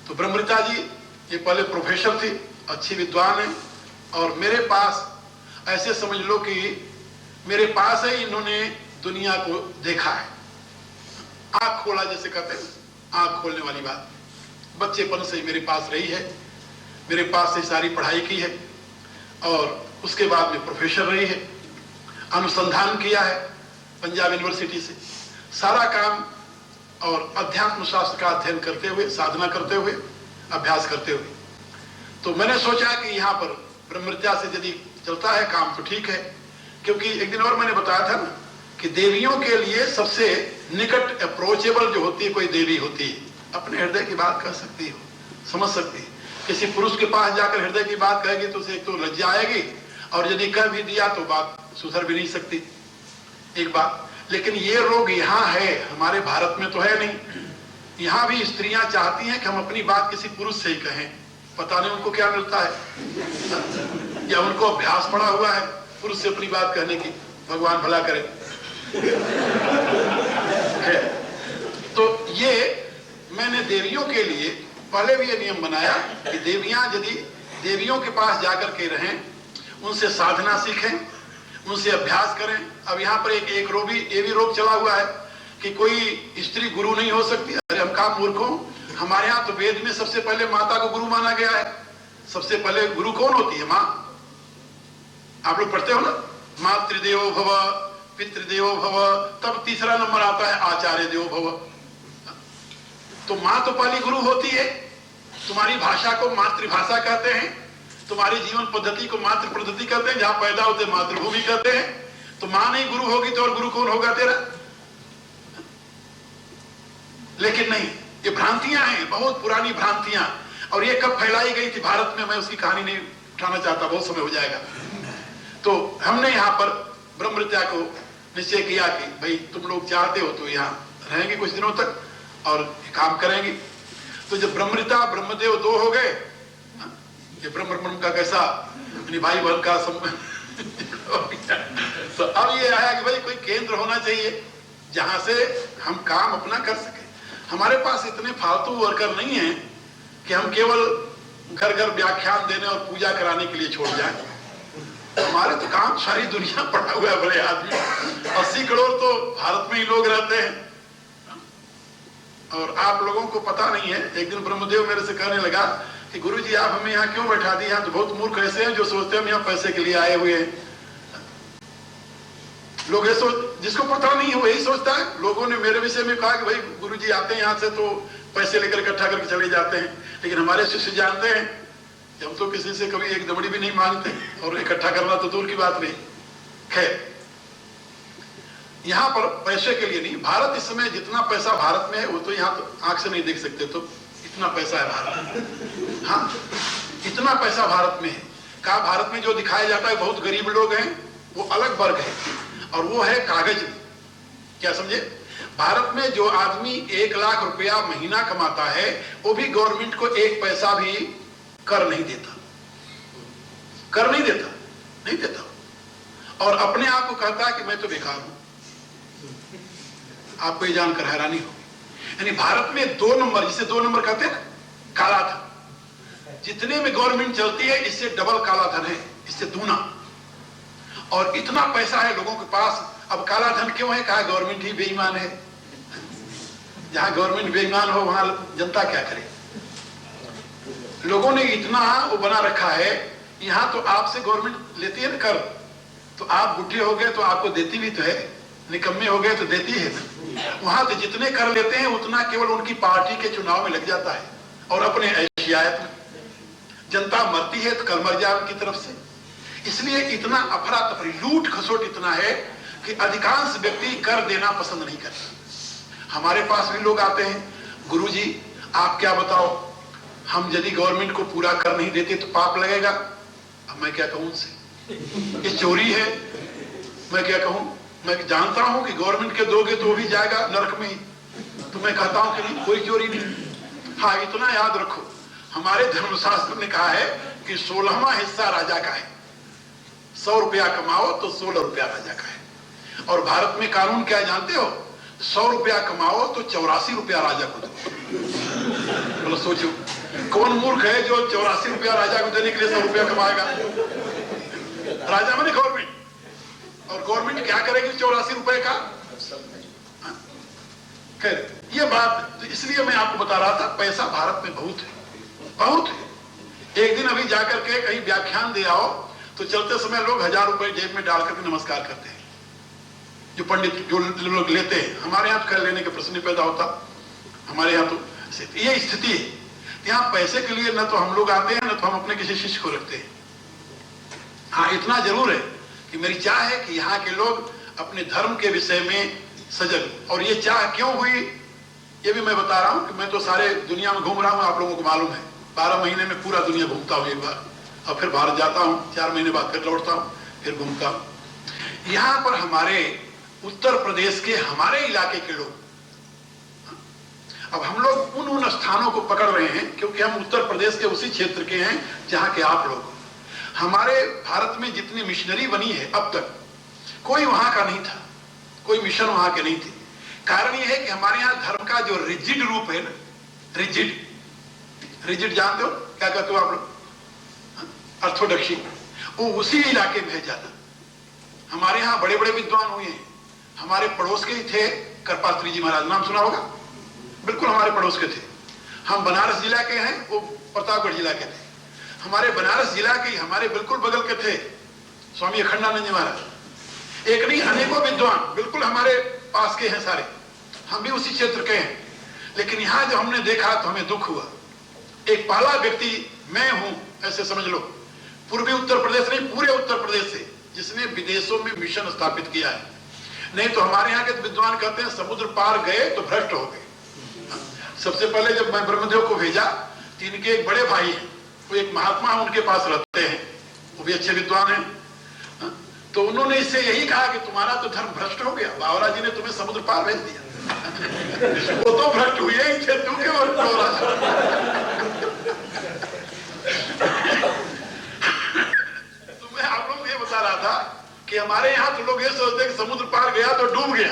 तो ब्रह्मऋता जी ये पहले प्रोफेसर थी, अच्छी विद्वान है, और मेरे पास ऐसे समझ लो कि मेरे पास है इन्होंने दुनिया को देखा है, आंख खोला जैसे कहते हैं, आंख खोलने वाली बात। बच्चेपन से ही मेरे पास रही है, मेरे पास से सारी पढ़ाई की है, और उसके बाद में प्रोफेसर रही है, अनुसंधान किया है पंजाब यूनिवर्सिटी से, सारा काम और अध्यात्म शास्त्र का अध्ययन करते हुए, साधना करते हुए, अभ्यास करते हुए। तो मैंने सोचा कि यहाँ पर ब्रह्मऋता से यदि चलता है काम तो ठीक है, क्योंकि एक दिन और मैंने बताया था ना कि देवियों के लिए सबसे निकट अप्रोचेबल जो होती है कोई देवी होती है, अपने हृदय की बात कर सकती हो, समझ सकती है। किसी पुरुष के पास जाकर हृदय की बात कहेगी तो उसे एक तो लज्जा आएगी, और यदि कह भी दिया तो बात सुधर भी नहीं सकती, एक बात। लेकिन ये रोग यहाँ है, हमारे भारत में तो है नहीं। यहाँ भी स्त्रियां चाहती हैं कि हम अपनी बात किसी पुरुष से ही कहें, पता नहीं उनको क्या मिलता है, या उनको अभ्यास पड़ा हुआ है पुरुष से अपनी बात कहने की, भगवान भला करे। तो ये मैंने देवियों के लिए पहले भी ये नियम बनाया कि देवियां यदि देवियों के पास जाकर के रहें, उनसे साधना सीखें, उनसे अभ्यास करें। अब यहाँ पर एक रोग भी, ये भी रोग चला हुआ है कि कोई स्त्री गुरु नहीं हो सकती। अरे हम कहाँ मूर्ख हो, हमारे यहाँ तो वेद में सबसे पहले माता को गुरु माना गया है। सबसे पहले गुरु कौन होती है? माँ। आप लोग पढ़ते हो ना, मातृदेवो भव, पितृदेवो भव, तब तीसरा नंबर आता है आचार्य देवो भव। तो माँ तो पहली गुरु होती है। तुम्हारी भाषा को मातृभाषा कहते हैं, तुम्हारी जीवन पद्धति को मातृ पद्धति कहते हैं, जहां पैदा होते मातृभूमि कहते हैं। तो माँ नहीं गुरु होगी तो और गुरु कौन होगा तेरा? लेकिन नहीं, ये भ्रांतियां हैं, बहुत पुरानी भ्रांतियां। और ये कब फैलाई गई थी भारत में, मैं उसकी कहानी नहीं उठाना चाहता, बहुत समय हो जाएगा। तो हमने यहाँ पर ब्रह्मऋता को निश्चय किया कि भाई तुम लोग चाहते हो तो यहाँ रहेंगे कुछ दिनों तक और काम करेंगे। तो जब ब्रह्मऋता ब्रह्मदेव दो हो गए, ये ब्रह्म का कैसा भाई बहन का संबंध तो अब ये आया कि भाई कोई केंद्र होना चाहिए जहां से हम काम अपना कर सके। हमारे पास इतने फालतू वर्कर नहीं है कि हम केवल घर घर व्याख्यान देने और पूजा कराने के लिए छोड़ जाएं। हमारे तो काम सारी दुनिया पड़ा हुआ है, बड़े आदमी 80 करोड़ तो भारत में ही लोग रहते हैं। और आप लोगों को पता नहीं है, एक दिन ब्रह्मदेव मेरे से कहने लगा कि गुरुजी आप हमें यहाँ क्यों बैठा दिए? यहाँ तो बहुत मूर्ख ऐसे हैं जो सोचते हैं हम यहाँ पैसे के लिए आए हुए हैं। लोग ऐसे, जिसको पता नहीं है वही सोचता है। लोगों ने मेरे विषय में कहा कि भाई गुरुजी आते हैं यहाँ से तो पैसे लेकर इकट्ठा करके चले जाते हैं, लेकिन हमारे शिष्य जानते हैं कि हम तो किसी से कभी एक दमड़ी भी नहीं मांगते, और इकट्ठा करना तो दूर की बात नहीं। खैर, यहाँ पर पैसे के लिए नहीं, भारत इस समय जितना पैसा भारत में है वो तो यहाँ तो आंख से नहीं देख सकते, तो इतना पैसा है भारत में। हाँ, इतना पैसा भारत में है। कहा भारत में जो दिखाया जाता है बहुत गरीब लोग हैं, वो अलग वर्ग है, और वो है कागज में। क्या समझे? भारत में जो आदमी 1 लाख रुपया महीना कमाता है वो भी गवर्नमेंट को 1 पैसा भी कर नहीं देता, कर नहीं देता, नहीं देता, और अपने आप को कहता है कि मैं तो बेकार हूं। आपको ये जानकर हैरानी होगी, यानी भारत में 2 नंबर, जिसे 2 नंबर कहते हैं ना, काला धन, जितने में गवर्नमेंट चलती है इससे डबल काला धन है, इससे दूना। और इतना पैसा है लोगों के पास। अब काला धन क्यों है? कहा गवर्नमेंट ही बेईमान है। जहां गवर्नमेंट बेईमान हो वहां जनता क्या करे? लोगों ने इतना वो बना रखा है। यहां तो आपसे गवर्नमेंट लेती है ना कर, तो आप बुढ़े हो गए तो आपको देती भी तो है, निकम्मे हो गए तो देती है ना। वहां तो जितने कर लेते हैं उतना केवल उनकी पार्टी के चुनाव में लग जाता है, और अपने ऐशियात में जनता मरती है तो कल मर जाए उनकी तरफ से। इसलिए इतना अफरा तफरी, लूट खसोट इतना है कि अधिकांश व्यक्ति कर देना पसंद नहीं करते। हमारे पास भी लोग आते हैं, गुरुजी आप क्या बताओ, हम यदि गवर्नमेंट को पूरा कर नहीं देते तो पाप लगेगा। अब मैं क्या कहूं उनसे, ये चोरी है। मैं क्या कहूं? मैं जानता हूं कि गवर्नमेंट के दोगे तो वो भी जाएगा नरक में ही, तो मैं कहता हूं कि नहीं, कोई चोरी नहीं। हाँ, इतना याद रखो, हमारे धर्मशास्त्र ने कहा है कि 16वां हिस्सा राजा का है। 100 रुपया कमाओ तो 16 रुपया राजा का है। और भारत में कानून क्या जानते हो? 100 रुपया कमाओ तो 84 रुपया राजा को दो। मतलब सोचो कौन मूर्ख है जो 84 रुपया राजा को देने के लिए 100 रुपया कमाएगा। राजा माने गवर्नमेंट, और गवर्नमेंट क्या करेगी 84 रुपए का। खैर ये बात, तो इसलिए मैं आपको बता रहा था पैसा भारत में बहुत है, बहुत है। एक दिन अभी जाकर के कहीं व्याख्यान दे आओ तो चलते समय लोग 1000 रुपए जेब में डाल करके नमस्कार करते हैं, जो पंडित जो लोग लेते हैं। हमारे यहाँ तो खैर लेने का प्रश्न नहीं पैदा होता, हमारे यहाँ तो ये स्थिति है। यहाँ पैसे के लिए न तो हम लोग आते हैं न तो हम अपने किसी शिष्य को रखते हैं। हाँ इतना जरूर है कि मेरी चाह है कि यहाँ के लोग अपने धर्म के विषय में सजग, और ये चाह क्यों हुई ये भी मैं बता रहा हूँ कि मैं तो सारे दुनिया में घूम रहा हूँ, आप लोगों को मालूम है। 12 महीने में पूरा दुनिया घूमता हूँ एक बार, और फिर भारत जाता हूँ, 4 महीने बाद फिर लौटता हूँ, फिर घूमता हूँ। यहाँ पर हमारे उत्तर प्रदेश के हमारे इलाके के लोग, अब हम लोग उन स्थानों को पकड़ रहे हैं क्योंकि हम उत्तर प्रदेश के उसी क्षेत्र के हैं जहां के आप लोग। हमारे भारत में जितनी मिशनरी बनी है अब तक कोई वहां का नहीं था, कोई मिशन वहां के नहीं थे। कारण यह है कि हमारे यहाँ धर्म का जो रिजिड रूप है ना, रिजिड जानते हो क्या कहते हो आप लोग, ऑर्थोडॉक्सी, वो उसी इलाके में है ज्यादा। हमारे यहाँ बड़े बड़े विद्वान हुए हैं। हमारे पड़ोस के ही थे कृपात्री जी महाराज, नाम सुना होगा, बिल्कुल हमारे पड़ोस के थे। हम बनारस जिला के हैं, वो प्रतापगढ़ जिला के थे। हमारे बनारस जिला के हमारे बिल्कुल बगल के थे स्वामी अखंडानंद जी महाराज। एक नहीं अनेकों विद्वान बिल्कुल हमारे पास के हैं सारे, हम भी उसी क्षेत्र के हैं। लेकिन यहां जो हमने देखा तो हमें दुख हुआ। एक पहला व्यक्ति मैं हूं, ऐसे समझ लो, पूर्वी उत्तर प्रदेश नहीं पूरे उत्तर प्रदेश से, जिसने विदेशों में मिशन स्थापित किया है। नहीं तो हमारे यहाँ के विद्वान कहते हैं समुद्र पार गए तो भ्रष्ट हो गए। सबसे पहले जब मैं ब्रह्मदेव को भेजा तो इनके एक बड़े भाई हैं, वो एक महात्मा उनके पास रहते हैं, वो भी अच्छे विद्वान हैं। तो उन्होंने इससे यही कहा कि तुम्हारा तो धर्म भ्रष्ट हो गया, बावरा जी ने तुम्हें समुद्र पार भेज दिया। वो तो भ्रष्ट हुए ही थे, तुम क्यों भ्रष्ट हो रहा। तो मैं आप लोग को ये बता रहा था कि हमारे यहाँ तो लोग ये सोचते हैं कि समुद्र पार गया तो डूब गया।